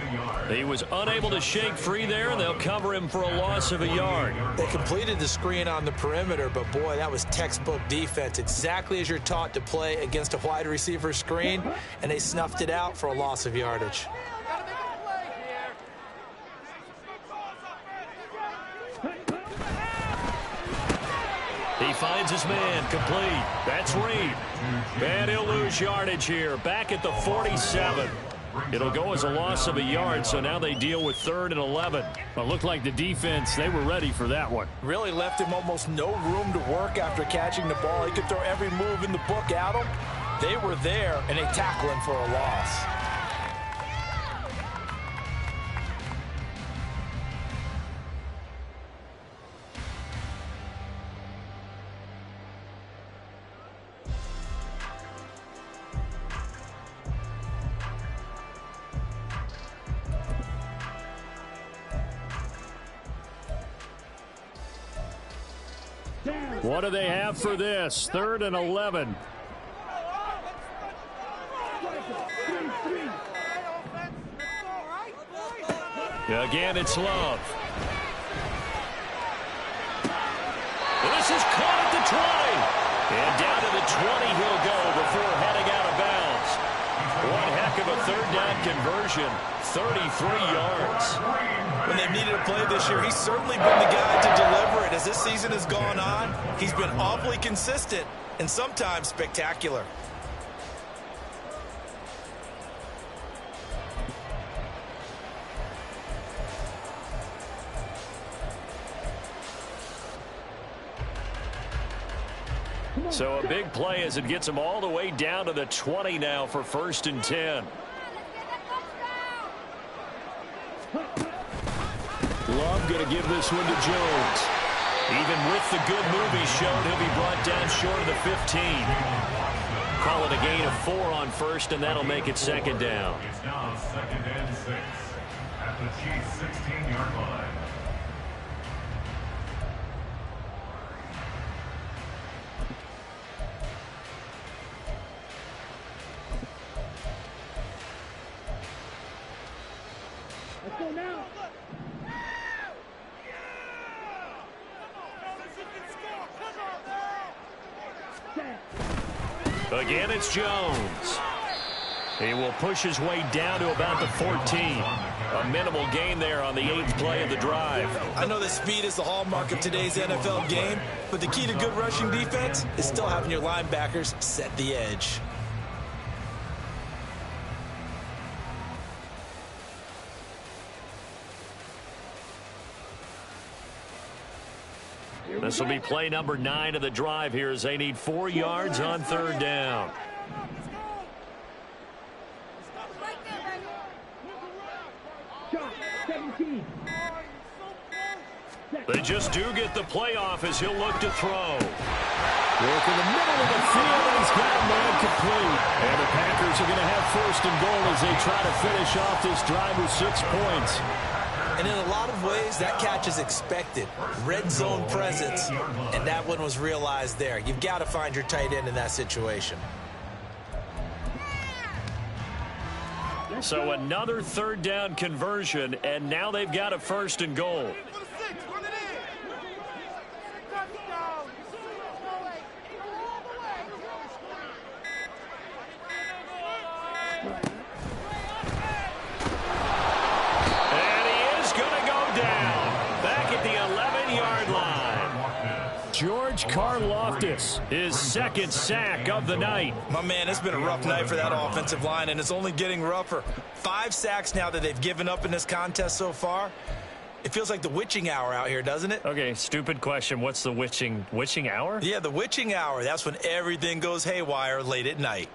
He was unable to shake free there, and they'll cover him for a loss of a yard. They completed the screen on the perimeter, but boy, that was textbook defense, exactly as you're taught to play against a wide receiver screen, and they snuffed it out for a loss of yardage. He finds his man, complete. That's Reed. And he'll lose yardage here, back at the 47. It'll go as a loss of a yard, so now they deal with 3rd and 11. Well, it looked like the defense, they were ready for that one. Really left him almost no room to work after catching the ball. He could throw every move in the book at him. They were there, and they tackle him for a loss. What do they have for this? 3rd and 11. Again, it's Love. This is caught at the 20. And down to the 20 he'll go before heading out of bounds. One heck of a 3rd down conversion. 33 yards. When they've needed a play this year, he's certainly been the guy to deliver it. As this season has gone on, he's been awfully consistent and sometimes spectacular. So a big play as it gets him all the way down to the 20 now for 1st and 10. Love going to give this one to Jones. Even with the good move he showed, he'll be brought down short of the 15. Call it a gain of 4 on 1st, and that'll make it 2nd down. It's now 2nd and 6 at the Chiefs' 16-yard line. Let's go now. Again, it's Jones. He will push his way down to about the 14. A minimal gain there on the 8th play of the drive. I know that speed is the hallmark of today's NFL game, but the key to good rushing defense is still having your linebackers set the edge. This will be play number 9 of the drive here as they need 4 yards on 3rd down. Shot 17. They just do get the playoff as he'll look to throw. Work in the middle of the field, and he's got a man complete. And the Packers are going to have first and goal as they try to finish off this drive with 6 points. And in a lot of ways, that catch is expected. Red zone presence, and that one was realized there. You've got to find your tight end in that situation. So another third down conversion, and now they've got a first and goal. Karlaftis, his second sack of the night. My man, it's been a rough night for that offensive line, and it's only getting rougher. 5 sacks now that they've given up in this contest so far. It feels like the witching hour out here, doesn't it? Okay, stupid question. What's the witching hour? Yeah, the witching hour. That's when everything goes haywire late at night.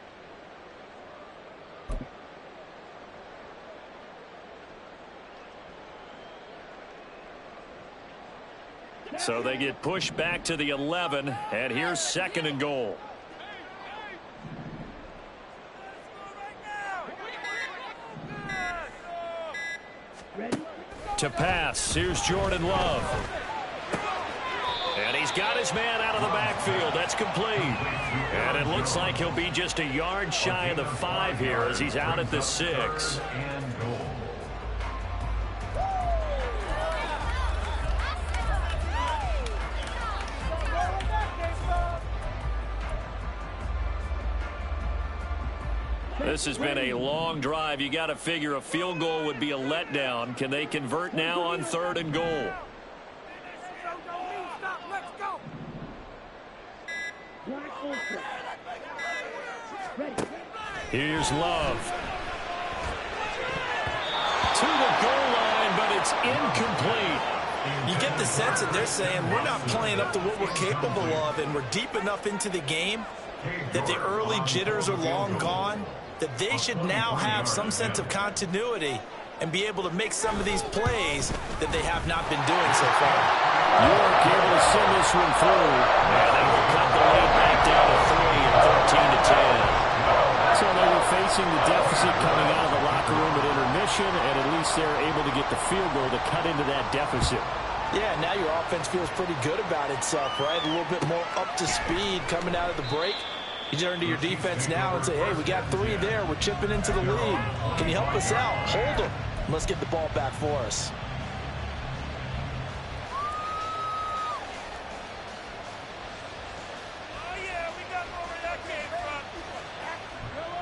So they get pushed back to the 11, and here's second and goal. To pass, here's Jordan Love. And he's got his man out of the backfield. That's complete. And it looks like he'll be just a yard shy of the 5 here as he's out at the 6. This has been a long drive. You got to figure a field goal would be a letdown. Can they convert now on third and goal? Here's Love. To the goal line, but it's incomplete. You get the sense that they're saying we're not playing up to what we're capable of, and we're deep enough into the game that the early jitters are long gone, that they should now have some sense of continuity and be able to make some of these plays that they have not been doing so far. York able to send this one through. And they will cut the lead back down to 3 and 13-10. So they were facing the deficit coming out of the locker room at intermission, and at least they're able to get the field goal to cut into that deficit. Yeah, now your offense feels pretty good about itself, right? A little bit more up to speed coming out of the break. You turn to your defense now and say, hey, we got 3 there. We're chipping into the lead. Can you help us out? Hold them. Let's get the ball back for us.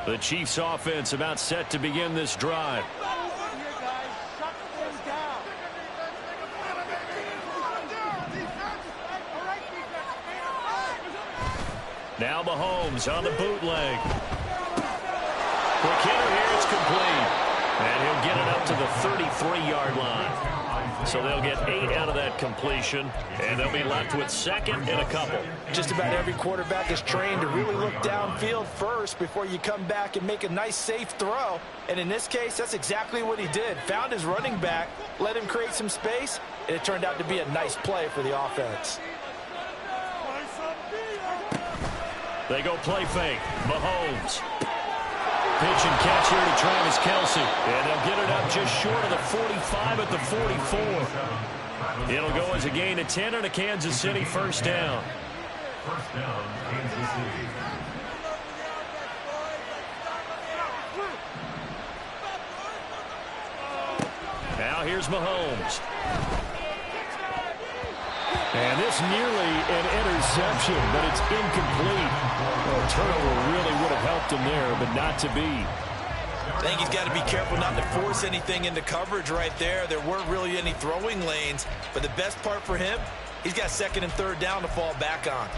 The Chiefs offense about set to begin this drive. Now Mahomes on the bootleg. Quick hitter here, it's complete. And he'll get it up to the 33-yard line. So they'll get 8 out of that completion, and they'll be left with second and a couple. Just about every quarterback is trained to really look downfield first before you come back and make a nice, safe throw. And in this case, that's exactly what he did. Found his running back, let him create some space, and it turned out to be a nice play for the offense. They go play fake. Mahomes. Pitch and catch here to Travis Kelce. And they'll get it up just short of the 45 at the 44. It'll go as a gain of 10 and a Kansas City first down. First down, Kansas City. Now here's Mahomes. And this nearly an interception, but it's incomplete. Well, a turnover really would have helped him there, but not to be. I think he's got to be careful not to force anything into coverage right there. There weren't really any throwing lanes, but the best part for him, he's got second and third down to fall back on.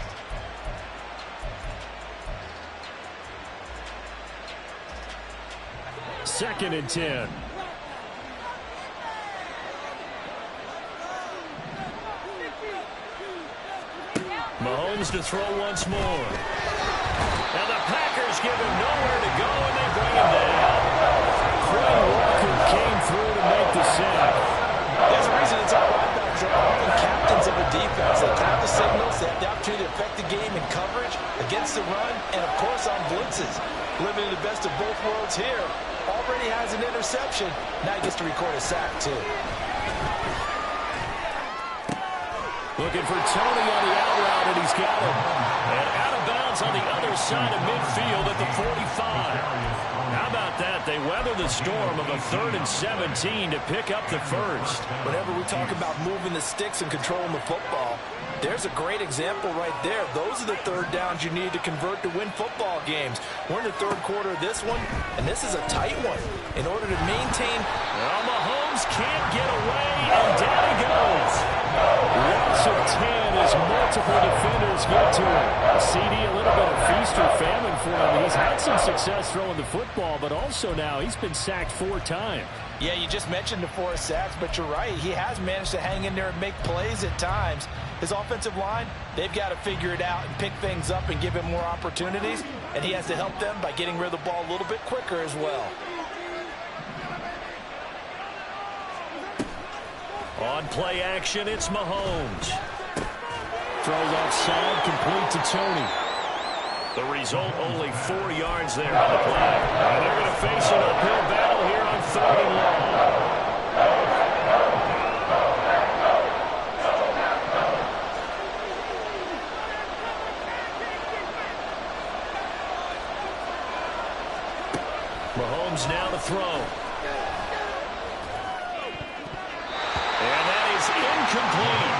Second and 10. Mahomes to throw once more. And the Packers give him nowhere to go, and they bring him down. Quinn Walker came through to make the sack. There's a reason it's all linebackers are often against the run, and, of course, on blitzes. Living in the best of both worlds here. Already has an interception. Now he gets to record a sack, too. Looking for Tony on the out route, and he's got him. And out of bounds on the other side of midfield at the 45. How about that? They weather the storm of a 3rd and 17 to pick up the first. Whenever we talk about moving the sticks and controlling the football, there's a great example right there. Those are the 3rd downs you need to convert to win football games. We're in the 3rd quarter of this one, and this is a tight one. In order to maintain... Well, Mahomes can't get away, and down he goes. Loss of 10 as multiple defenders get to him. CD, a little bit of feast or famine for him. He's had some success throwing the football, but also now he's been sacked 4 times. Yeah, you just mentioned the 4 sacks, but you're right. He has managed to hang in there and make plays at times. His offensive line, they've got to figure it out and pick things up and give him more opportunities, and he has to help them by getting rid of the ball a little bit quicker as well. On play action, it's Mahomes. Throws offside, complete to Tony. The result, only 4 yards there on the play. And they're going to face an uphill battle here on 3rd and long. Mahomes now to throw. And that is incomplete.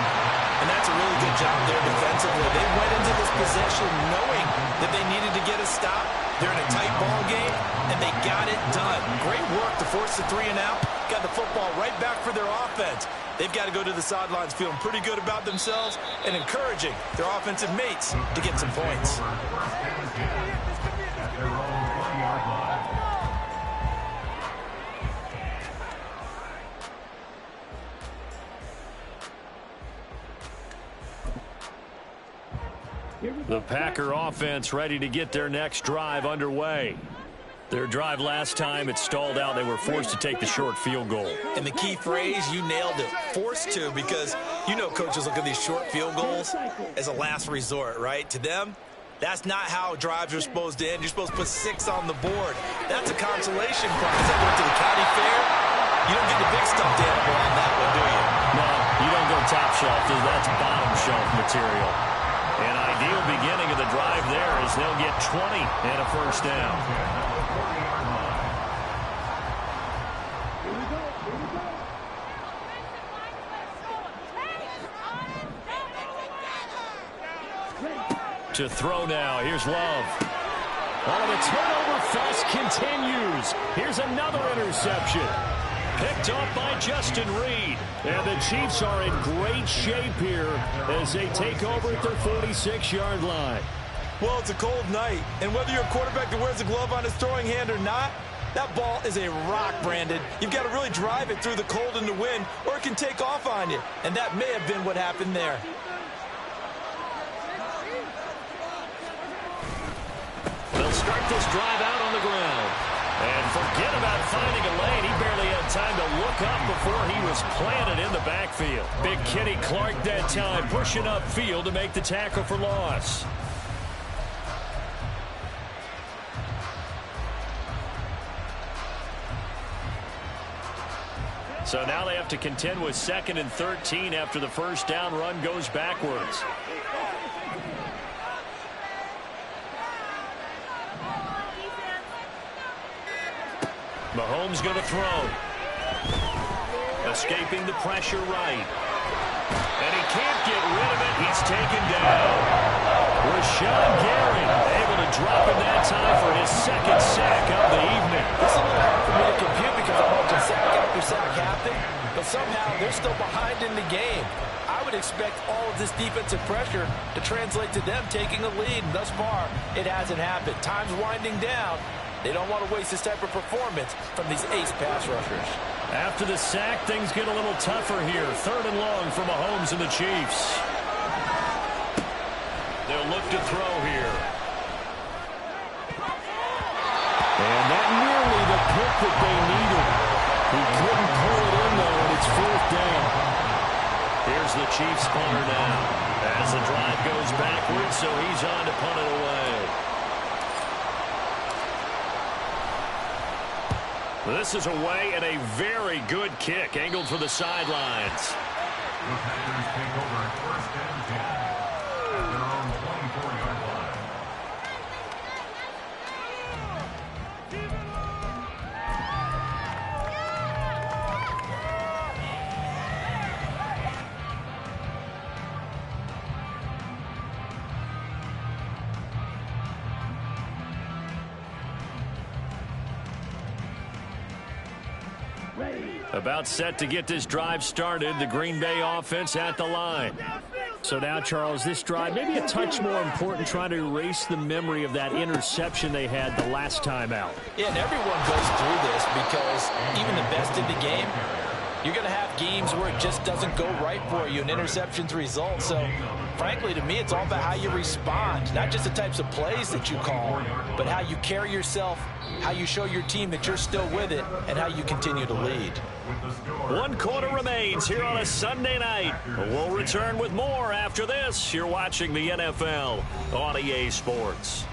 And that's a really good job there defensively. They went into this possession knowing that they needed to get a stop. They're in a tight ball game, and they got it done. Great work to force the 3 and out. Got the football right back for their offense. They've got to go to the sidelines feeling pretty good about themselves and encouraging their offensive mates to get some points. The Packer offense ready to get their next drive underway. Their drive last time, it stalled out. They were forced to take the short field goal. And the key phrase, you nailed it, forced to, because you know coaches look at these short field goals as a last resort, right? To them, that's not how drives are supposed to end. You're supposed to put 6 on the board. That's a consolation prize. That went to the county fair. You don't get the big stuffed animal on that one, do you? No, you don't go top shelf. That's bottom shelf material. An ideal beginning of the drive there as they'll get 20 and a first down. To throw now. Here's Love. Oh, the turnover fest continues. Here's another interception. Picked off by Justin Reed. And the Chiefs are in great shape here as they take over at their 46-yard line. Well, it's a cold night, and whether you're a quarterback that wears a glove on his throwing hand or not, that ball is a rock, Brandon. You've got to really drive it through the cold and the wind, or it can take off on you, and that may have been what happened there. They'll start this drive out on the ground. And forget about finding a lane. He barely had time to look up before he was planted in the backfield. Big Kenny Clark that time, pushing upfield to make the tackle for loss. So now they have to contend with 2nd and 13 after the first down run goes backwards. Mahomes going to throw. Escaping the pressure right. And he can't get rid of it. He's taken down. Rashawn Gary able to drop him that time for his 2nd sack of the evening. This is a little hard for me to compute because I'm watching sack after sack happen, but somehow they're still behind in the game. I would expect all of this defensive pressure to translate to them taking a lead, and thus far, it hasn't happened. Time's winding down. They don't want to waste this type of performance from these ace pass rushers. After the sack, things get a little tougher here. 3rd and long for Mahomes and the Chiefs. They'll look to throw here. And that nearly the pick that they needed. He couldn't pull it in, though, and it's 4th down. Here's the Chiefs punter now. As the drive goes backwards, so he's on to punt it away. This is away and a very good kick, angled for the sidelines. The Packers take over at 1st and 10 at their own 24-yard line. About set to get this drive started. The Green Bay offense at the line. So now, Charles, this drive maybe a touch more important, trying to erase the memory of that interception they had the last time out. Yeah, and everyone goes through this because even the best in the game, you're going to have games where it just doesn't go right for you and interceptions result. So, frankly, to me, it's all about how you respond, not just the types of plays that you call, but how you carry yourself, how you show your team that you're still with it, and how you continue to lead. 1 quarter remains here on a Sunday night. We'll return with more after this. You're watching the NFL on EA Sports.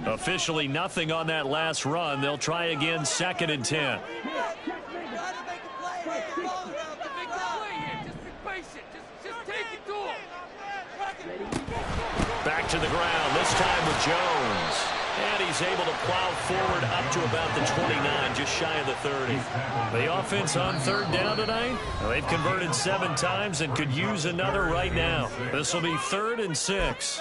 Officially nothing on that last run. They'll try again, 2nd and 10. Back to the ground, this time with Jones. And he's able to plow forward up to about the 29, just shy of the 30. The offense on 3rd down tonight, they've converted 7 times and could use another right now. This will be 3rd and 6.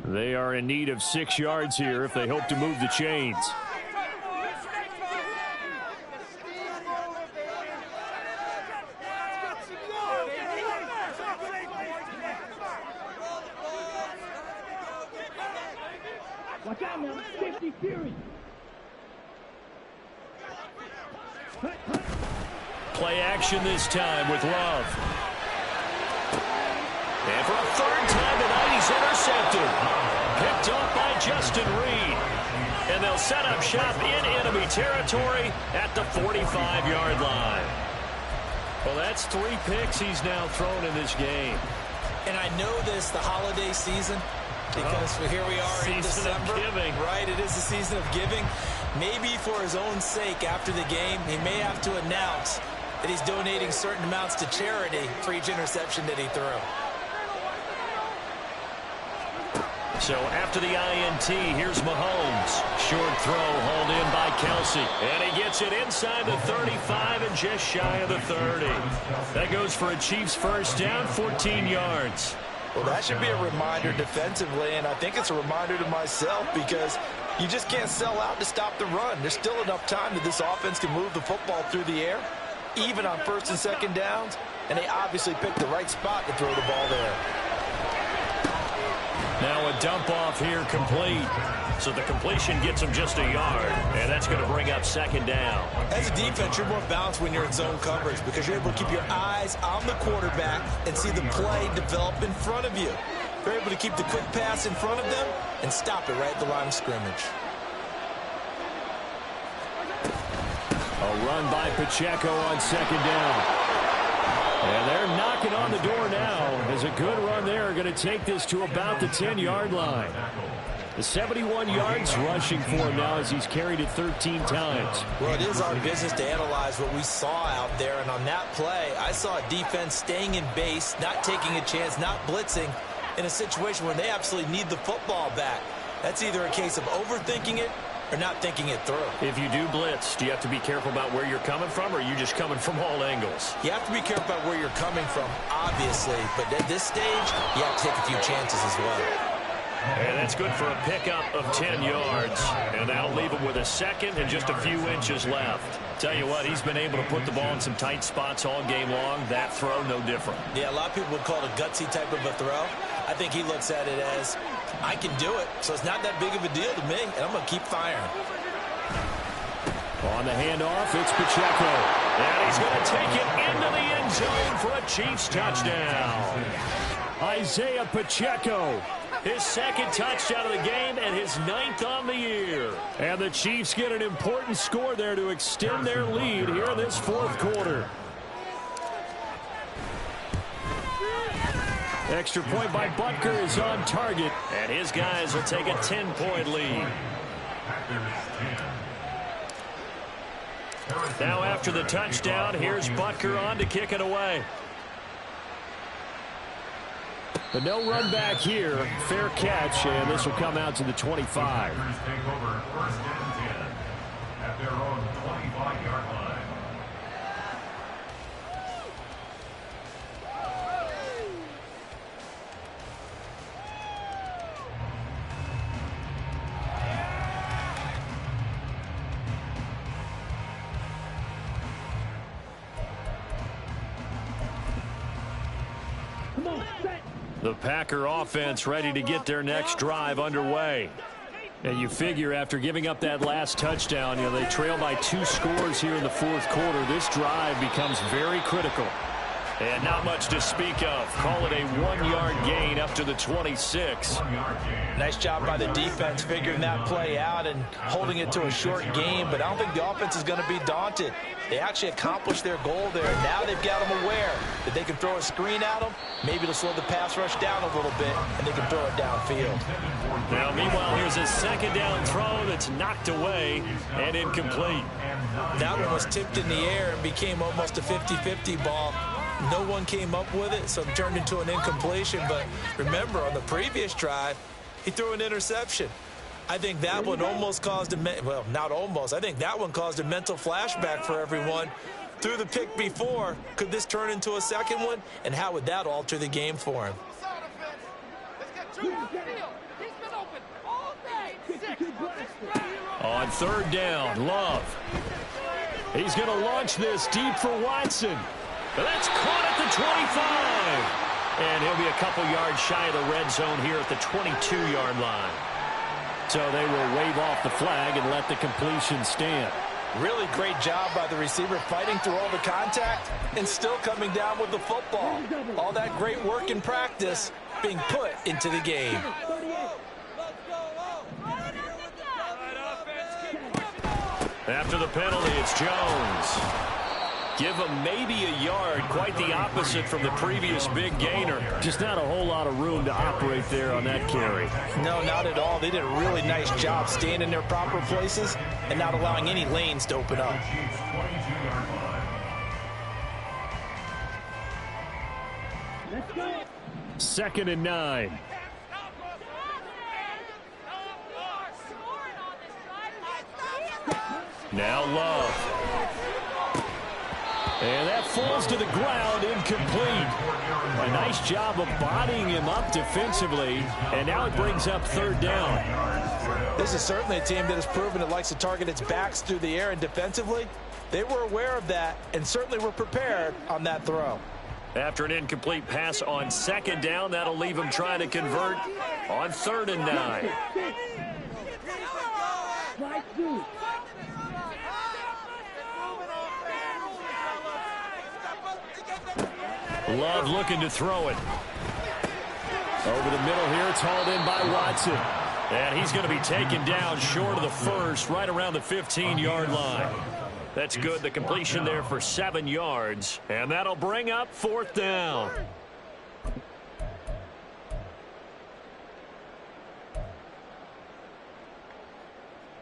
They are in need of 6 yards here if they hope to move the chains. Watch out now, 50 Fury. Play action this time with Love. And for a 3rd time tonight, he's intercepted. Picked off by Justin Reed. And they'll set up shop in enemy territory at the 45-yard line. Well, that's 3 picks he's now thrown in this game. And I know this, the holiday season, because here we are in December. Right, it is the season of giving. Maybe for his own sake after the game, he may have to announce that he's donating certain amounts to charity for each interception that he threw. So after the INT, here's Mahomes. Short throw hauled in by Kelsey. And he gets it inside the 35 and just shy of the 30. That goes for a Chiefs 1st down, 14 yards. Well, that should be a reminder defensively, and I think it's a reminder to myself because you just can't sell out to stop the run. There's still enough time that this offense can move the football through the air, even on 1st and 2nd downs, and they obviously picked the right spot to throw the ball there. Now a dump off here complete. So the completion gets him just a yard, and that's going to bring up 2nd down. As a defense, you're more balanced when you're in zone coverage because you're able to keep your eyes on the quarterback and see the play develop in front of you. You're able to keep the quick pass in front of them and stop it right at the line of scrimmage. A run by Pacheco on 2nd down. And they're knocking on the door now. As a good run there, going to take this to about the 10-yard line. The 71 yards rushing for him now as he's carried it 13 times. Well, it is our business to analyze what we saw out there. And on that play, I saw a defense staying in base, not taking a chance, not blitzing in a situation where they absolutely need the football back. That's either a case of overthinking it or not thinking it through. If you do blitz, do you have to be careful about where you're coming from, or are you just coming from all angles? You have to be careful about where you're coming from, obviously. But at this stage, you have to take a few chances as well. And that's good for a pickup of 10 yards. And that'll leave him with a 2nd and just a few inches left. Tell you what, he's been able to put the ball in some tight spots all game long. That throw, no different. Yeah, a lot of people would call it a gutsy type of a throw. I think he looks at it as, I can do it, so it's not that big of a deal to me, and I'm going to keep firing. On the handoff, it's Pacheco. And he's going to take it into the end zone for a Chiefs touchdown. Isaiah Pacheco. His second touchdown of the game and his 9th on the year. And the Chiefs get an important score there to extend their lead here in this fourth quarter. Extra point by Butker is on target. And his guys will take a 10-point lead. Now after the touchdown, here's Butker on to kick it away. But no run back here. Fair catch, and this will come out to the 25. Packers take over 1st and 10 at their own 25-yard line. The Packer offense ready to get their next drive underway. And you figure after giving up that last touchdown, they trail by 2 scores here in the fourth quarter. This drive becomes very critical. And not much to speak of. Call it a 1-yard gain up to the 26. Nice job by the defense figuring that play out and holding it to a short game, but I don't think the offense is going to be daunted. They actually accomplished their goal there. Now they've got them aware that they can throw a screen at them, maybe to slow the pass rush down a little bit, and they can throw it downfield. Now, meanwhile, here's a second down throw that's knocked away and incomplete. That one was tipped in the air and became almost a 50-50 ball. No one came up with it, so it turned into an incompletion. But remember, on the previous drive, he threw an interception. I think that one almost caused well, not almost. I think that one caused a mental flashback for everyone. Threw the pick before. Could this turn into a second one? And how would that alter the game for him? On 3rd down, Love. He's going to launch this deep for Watson. But that's caught at the 25. And he'll be a couple yards shy of the red zone here at the 22-yard line. So they will wave off the flag and let the completion stand. Really great job by the receiver fighting through all the contact and still coming down with the football. All that great work in practice being put into the game. After the penalty, it's Jones. Give him maybe a yard, quite the opposite from the previous big gainer. Just not a whole lot of room to operate there on that carry. No, not at all. They did a really nice job staying in their proper places and not allowing any lanes to open up. Second and 9. Now Love. And that falls to the ground, incomplete. A nice job of bodying him up defensively, and now it brings up 3rd down. This is certainly a team that has proven it likes to target its backs through the air, and defensively, they were aware of that and certainly were prepared on that throw. After an incomplete pass on 2nd down, that'll leave him trying to convert on 3rd and 9. Love looking to throw it. Over the middle here, it's hauled in by Watson. And he's going to be taken down short of the first, right around the 15-yard line. That's good. The completion there for 7 yards. And that'll bring up 4th down.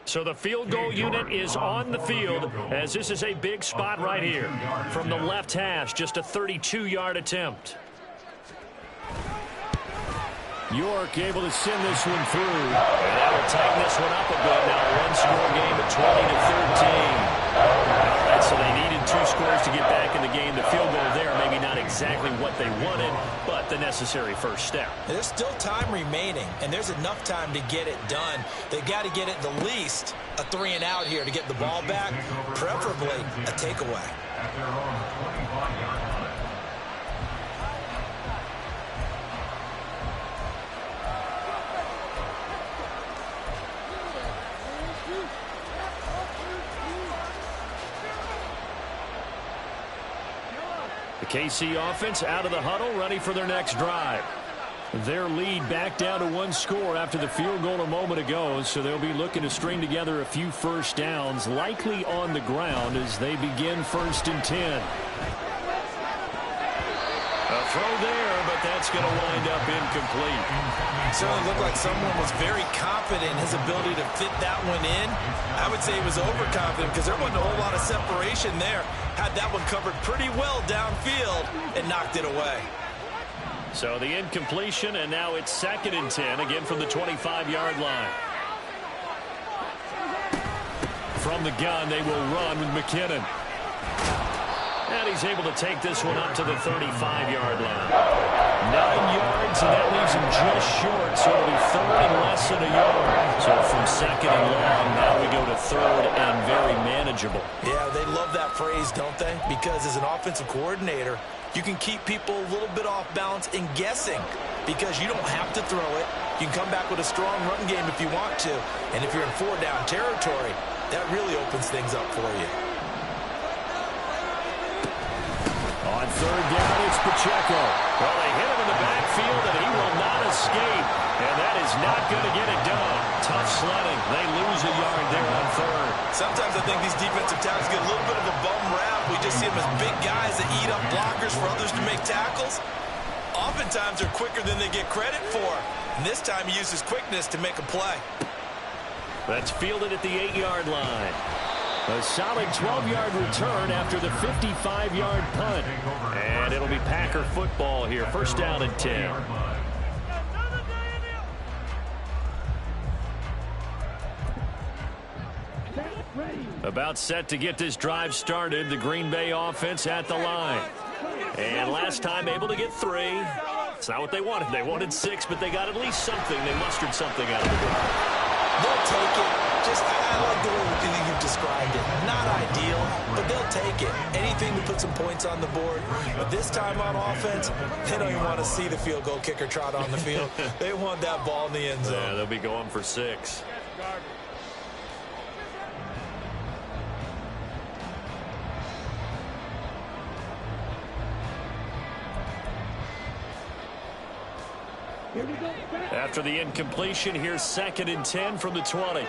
So the field goal unit is on the field as this is a big spot right here. From the left hash, just a 32-yard attempt. York able to send this one through. And that will tighten this one up a bit. Now a one-score game at 20-13. All right, so they needed 2 scores to get back in the game. The field goal there, maybe not exactly what they wanted, but the necessary first step. There's still time remaining, and there's enough time to get it done. They've got to get it the least a 3-and-out here to get the ball back, preferably a takeaway. At their own 25-yard line. The KC offense out of the huddle, ready for their next drive. Their lead back down to 1 score after the field goal a moment ago, so they'll be looking to string together a few first downs, likely on the ground as they begin 1st and 10. A throw there, but that's going to wind up incomplete. It certainly looked like someone was very confident in his ability to fit that one in. I would say he was overconfident because there wasn't a whole lot of separation there. Had that one covered pretty well downfield and knocked it away. So the incompletion, and now it's 2nd and 10, again from the 25-yard line. From the gun, they will run with McKinnon. And he's able to take this one up to the 35-yard line. 9 yards, and that leaves him just short, so it'll be 3rd and less than a yard. So from 2nd and long, now we go to 3rd and very manageable. Yeah, they love that phrase, don't they? Because as an offensive coordinator, you can keep people a little bit off balance and guessing because you don't have to throw it. You can come back with a strong run game if you want to. And if you're in 4-down territory, that really opens things up for you. On 3rd down, it's Pacheco. Well, they hit him in the backfield, and he will not escape. And that is not going to get it done. Tough sledding. They lose a yard there on 3rd. Sometimes I think these defensive tackles get a little bit of a bum rap. We just see them as big guys that eat up blockers for others to make tackles. Oftentimes they're quicker than they get credit for. And this time he uses quickness to make a play. That's fielded at the 8-yard line. A solid 12-yard return after the 55-yard punt. And it'll be Packer football here. 1st down and 10. About set to get this drive started. The Green Bay offense at the line. And last time able to get 3. It's not what they wanted. They wanted 6, but they got at least something. They mustered something out of the drive. They'll take it. I like the way you've described it. Not ideal, but they'll take it. Anything to put some points on the board. But this time on offense, they don't even want to see the field goal kicker trot on the field. They want that ball in the end zone. Yeah, they'll be going for 6. After the incompletion, here's 2nd and 10 from the 20.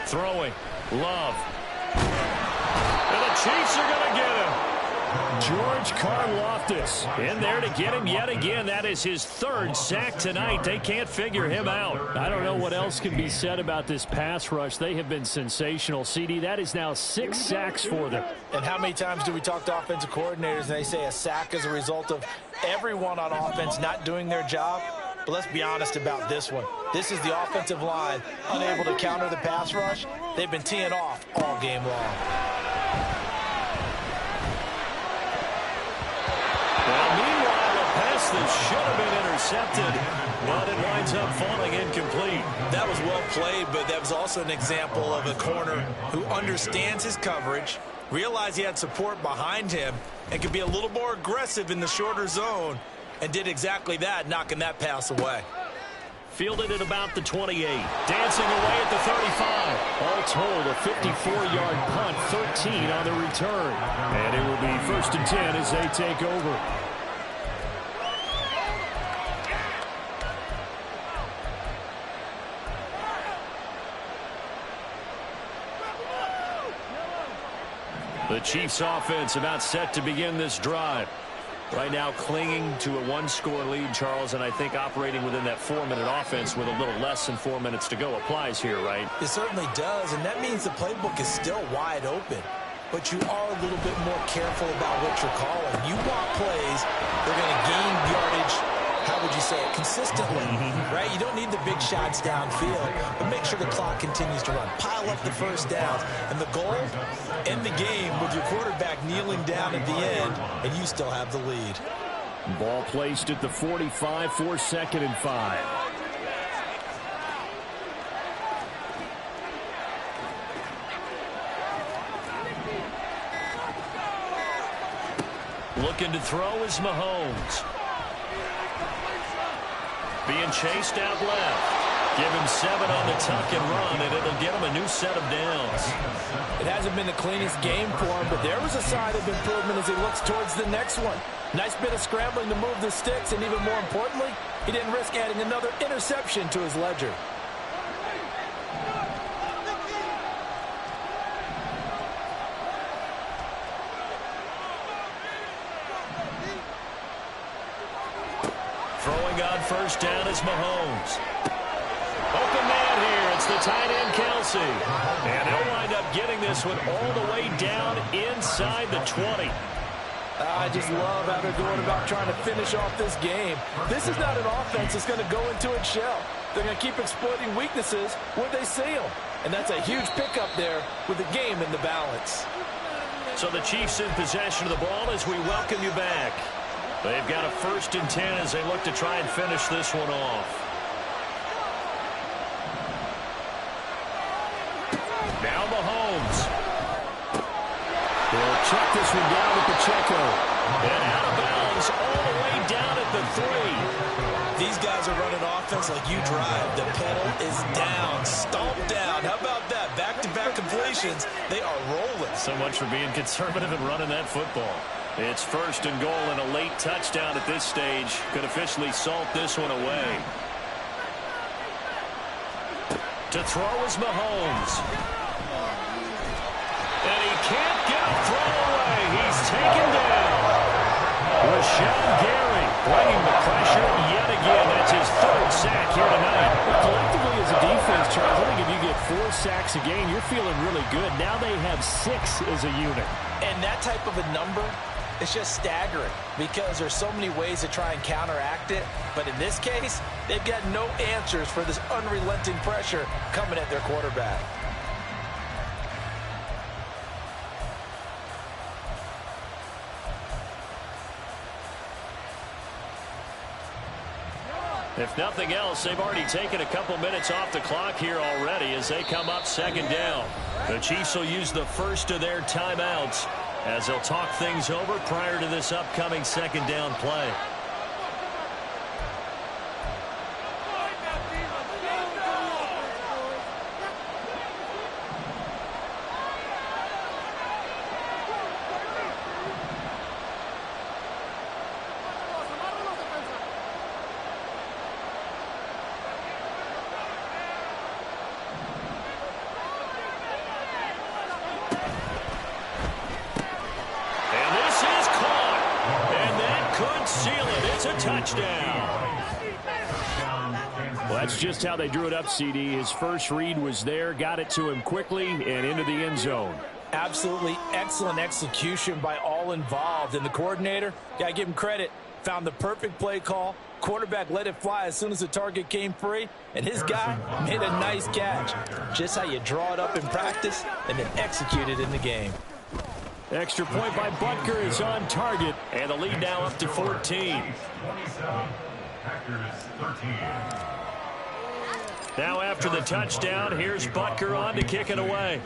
Throwing. Love. And the Chiefs are going to get him. George Karlaftis in there to get him yet again. That is his 3rd sack tonight. They can't figure him out. I don't know what else can be said about this pass rush. They have been sensational. CD, that is now 6 sacks for them. And how many times do we talk to offensive coordinators and they say a sack is a result of everyone on offense not doing their job? But let's be honest about this one. This is the offensive line unable to counter the pass rush. They've been teeing off all game long. Well, meanwhile, a pass that should have been intercepted, but it winds up falling incomplete. That was well played, but that was also an example of a corner who understands his coverage, realized he had support behind him, and could be a little more aggressive in the shorter zone, and did exactly that, knocking that pass away. Fielded at about the 28. Dancing away at the 35. All told, a 54-yard punt, 13 on the return. And it will be 1st and 10 as they take over. The Chiefs offense about set to begin this drive. Right now clinging to a 1-score lead, Charles, and I think operating within that 4-minute offense with a little less than 4 minutes to go applies here, right? It certainly does, and that means the playbook is still wide open. But you are a little bit more careful about what you're calling. You want plays that are going to gain yardage, how would you say it, consistently, right? You don't need the big shots downfield, but make sure the clock continues to run. Pile up the first downs. And the goal, end the game with your quarterback kneeling down at the end, and you still have the lead. Ball placed at the 45 for 2nd and 5. Looking to throw is Mahomes. Being chased out left. Give him 7 on the tuck and run, and it'll get him a new set of downs. It hasn't been the cleanest game for him, but there was a sign of improvement as he looks towards the next one. Nice bit of scrambling to move the sticks, and even more importantly, he didn't risk adding another interception to his ledger. Throwing on first down is Mahomes. Open man here. It's the tight end, Kelsey. And he'll wind up getting this one all the way down inside the 20. I just love how they're going about trying to finish off this game. This is not an offense that's going to go into its shell. They're going to keep exploiting weaknesses where they see them. And that's a huge pickup there with the game in the balance. So the Chiefs in possession of the ball as we welcome you back. They've got a 1st and 10 as they look to try and finish this one off. Now Mahomes. He'll check this one down with Pacheco. And out of bounds all the way down at the 3. These guys are running offense like you drive. The pedal is down, stomped down. How about that? Back-to-back completions. They are rolling. So much for being conservative and running that football. It's 1st and goal, and a late touchdown at this stage could officially salt this one away. To throw is Mahomes. And he can't get a throw away. He's taken down. Rashawn Gary bringing the pressure yet again. That's his 3rd sack here tonight. Collectively as a defense, Charles, I think if you get 4 sacks a game, you're feeling really good. Now they have 6 as a unit. And that type of a number, it's just staggering because there's so many ways to try and counteract it. But in this case, they've got no answers for this unrelenting pressure coming at their quarterback. If nothing else, they've already taken a couple minutes off the clock here already as they come up 2nd down. The Chiefs will use the first of their timeouts as they'll talk things over prior to this upcoming 2nd down play. Well, that's just how they drew it up, CD. His first read was there, got it to him quickly, and into the end zone. Absolutely excellent execution by all involved. And the coordinator, got to give him credit, found the perfect play call. Quarterback let it fly as soon as the target came free, and his guy made a nice catch. Just how you draw it up in practice and then execute it in the game. Extra point by Butker is on target, and the lead now up to 14. Now after the touchdown, here's Butker on to kick it away.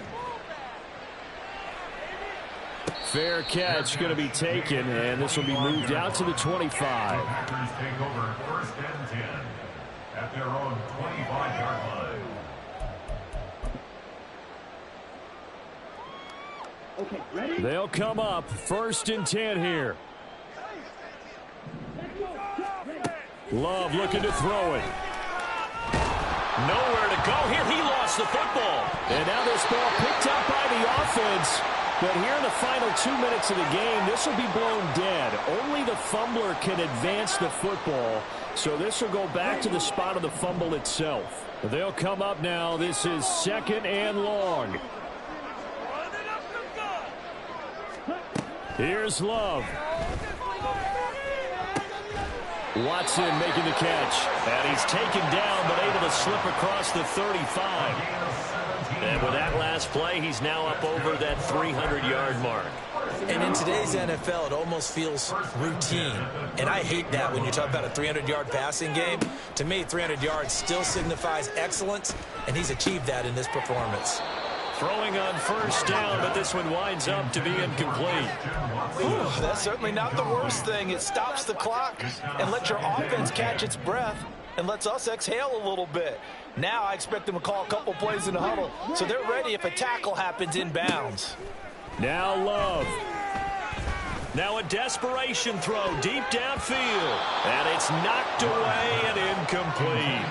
Fair catch going to be taken, and this will be moved out to the 25. Packers take over 1st and 10 at their own 25-yard line. Okay, ready? They'll come up 1st and 10 here. Love looking to throw it. Nowhere to go here. He lost the football. And now this ball picked up by the offense. But here in the final 2 minutes of the game, this will be blown dead. Only the fumbler can advance the football. So this will go back to the spot of the fumble itself. They'll come up now. This is 2nd and long. Here's Love. Watson making the catch. And he's taken down but able to slip across the 35. And with that last play, he's now up over that 300-yard mark. And in today's NFL, it almost feels routine. And I hate that when you talk about a 300-yard passing game. To me, 300 yards still signifies excellence, and he's achieved that in this performance. Throwing on first down, but this one winds up to be incomplete. That's certainly not the worst thing. It stops the clock and lets your offense catch its breath and lets us exhale a little bit. Now I expect them to call a couple plays in the huddle, so they're ready if a tackle happens inbounds. Now Love. Now a desperation throw deep downfield. And it's knocked away and incomplete.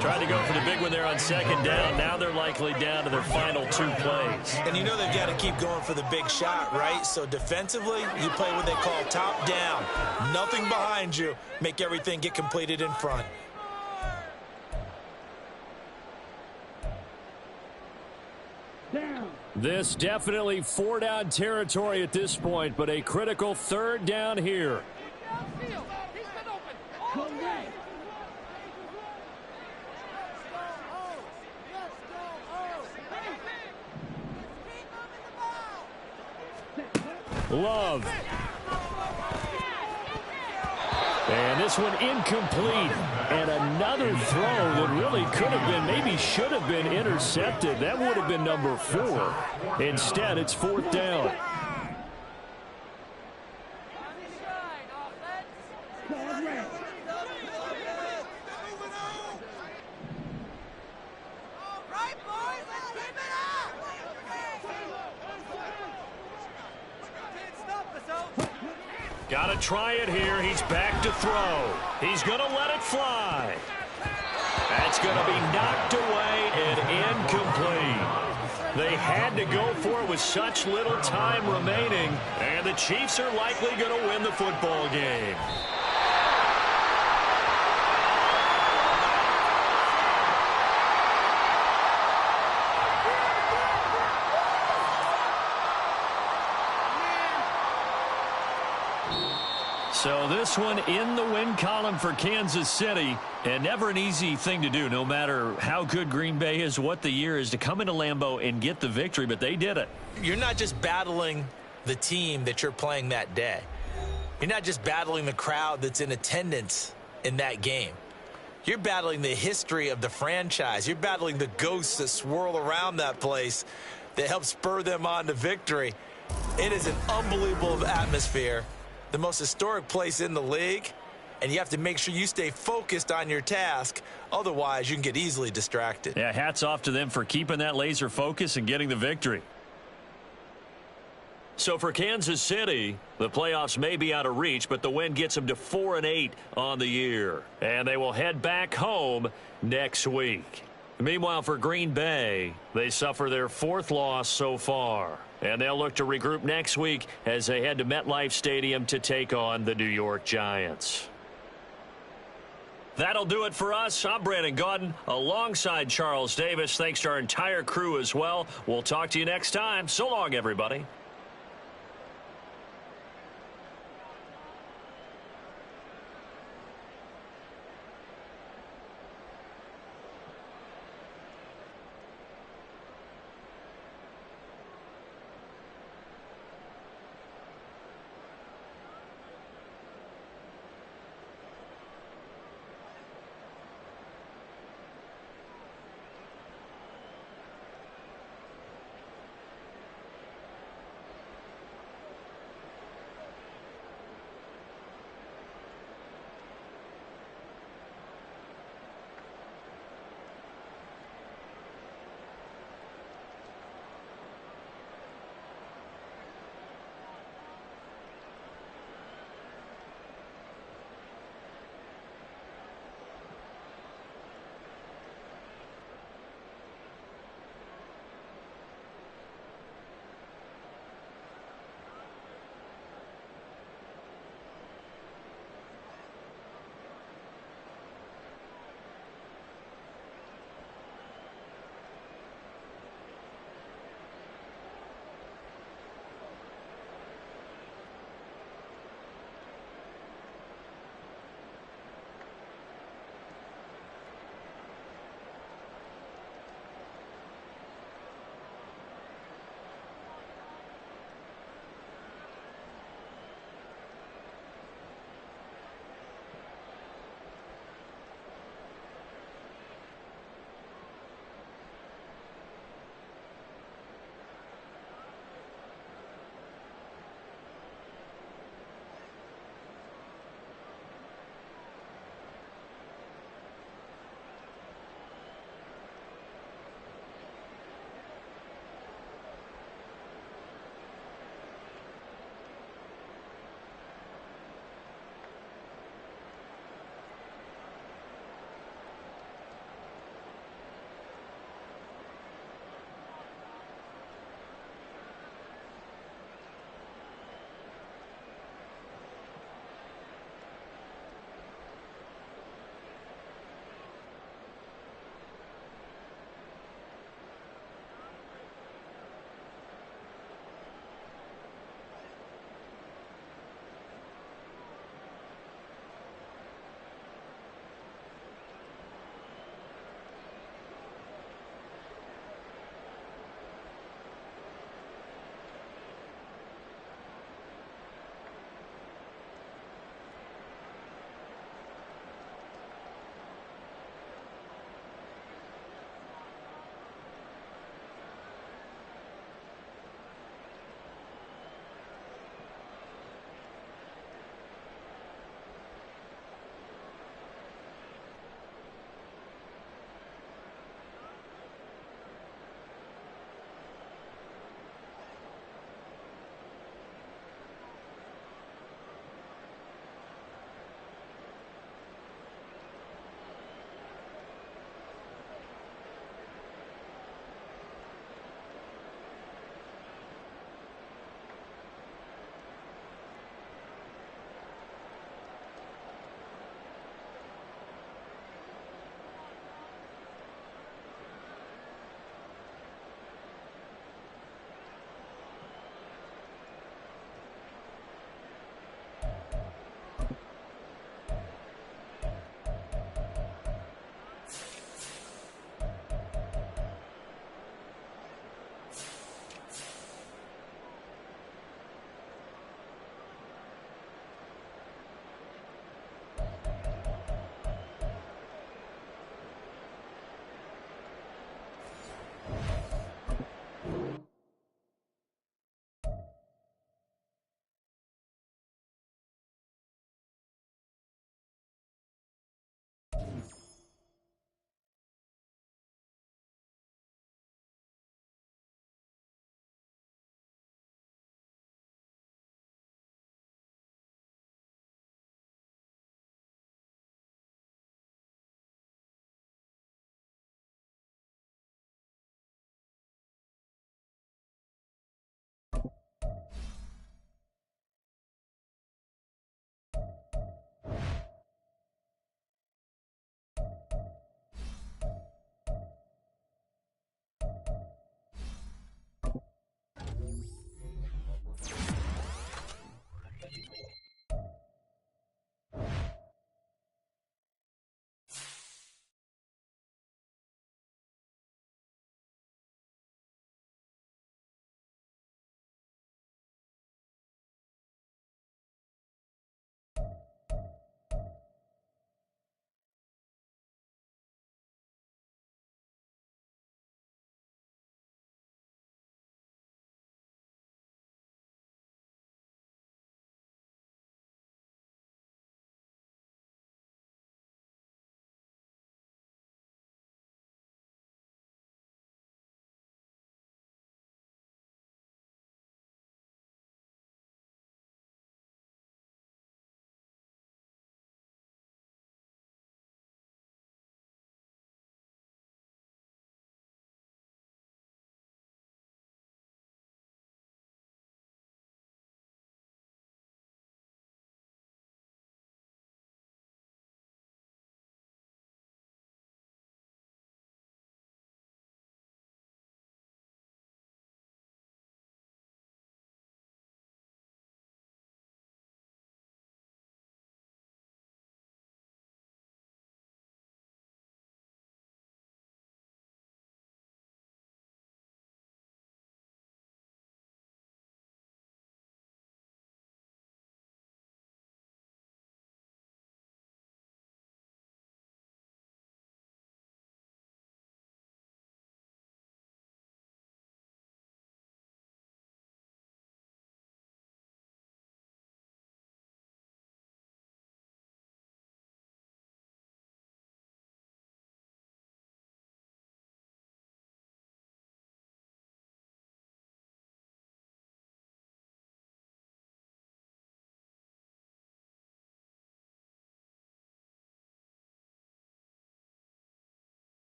Tried to go for the big one there on second down. Now they're likely down to their final 2 plays. And you know they've got to keep going for the big shot, right? So defensively, you play what they call top down. Nothing behind you. Make everything get completed in front. Down. This definitely 4-down territory at this point, but a critical 3rd down here. Correct. Love. And this one incomplete. And another throw that really could have been, maybe should have been intercepted. That would have been number 4. Instead, it's 4th down. Got to try it here. He's back to throw. He's going to let it fly. That's going to be knocked away and incomplete. They had to go for it with such little time remaining, and the Chiefs are likely going to win the football game. So this one in the win column for Kansas City, and never an easy thing to do, no matter how good Green Bay is, what the year is, to come into Lambeau and get the victory, but they did it. You're not just battling the team that you're playing that day. You're not just battling the crowd that's in attendance in that game. You're battling the history of the franchise. You're battling the ghosts that swirl around that place that help spur them on to victory. It is an unbelievable atmosphere. The most historic place in the league, and you have to make sure you stay focused on your task. Otherwise, you can get easily distracted. Yeah, hats off to them for keeping that laser focus and getting the victory. So for Kansas City, the playoffs may be out of reach, but the win gets them to 4-8 on the year. And they will head back home next week. Meanwhile, for Green Bay, they suffer their 4th loss so far. And they'll look to regroup next week as they head to MetLife Stadium to take on the New York Giants. That'll do it for us. I'm Brandon Gaudin alongside Charles Davis. Thanks to our entire crew as well. We'll talk to you next time. So long, everybody.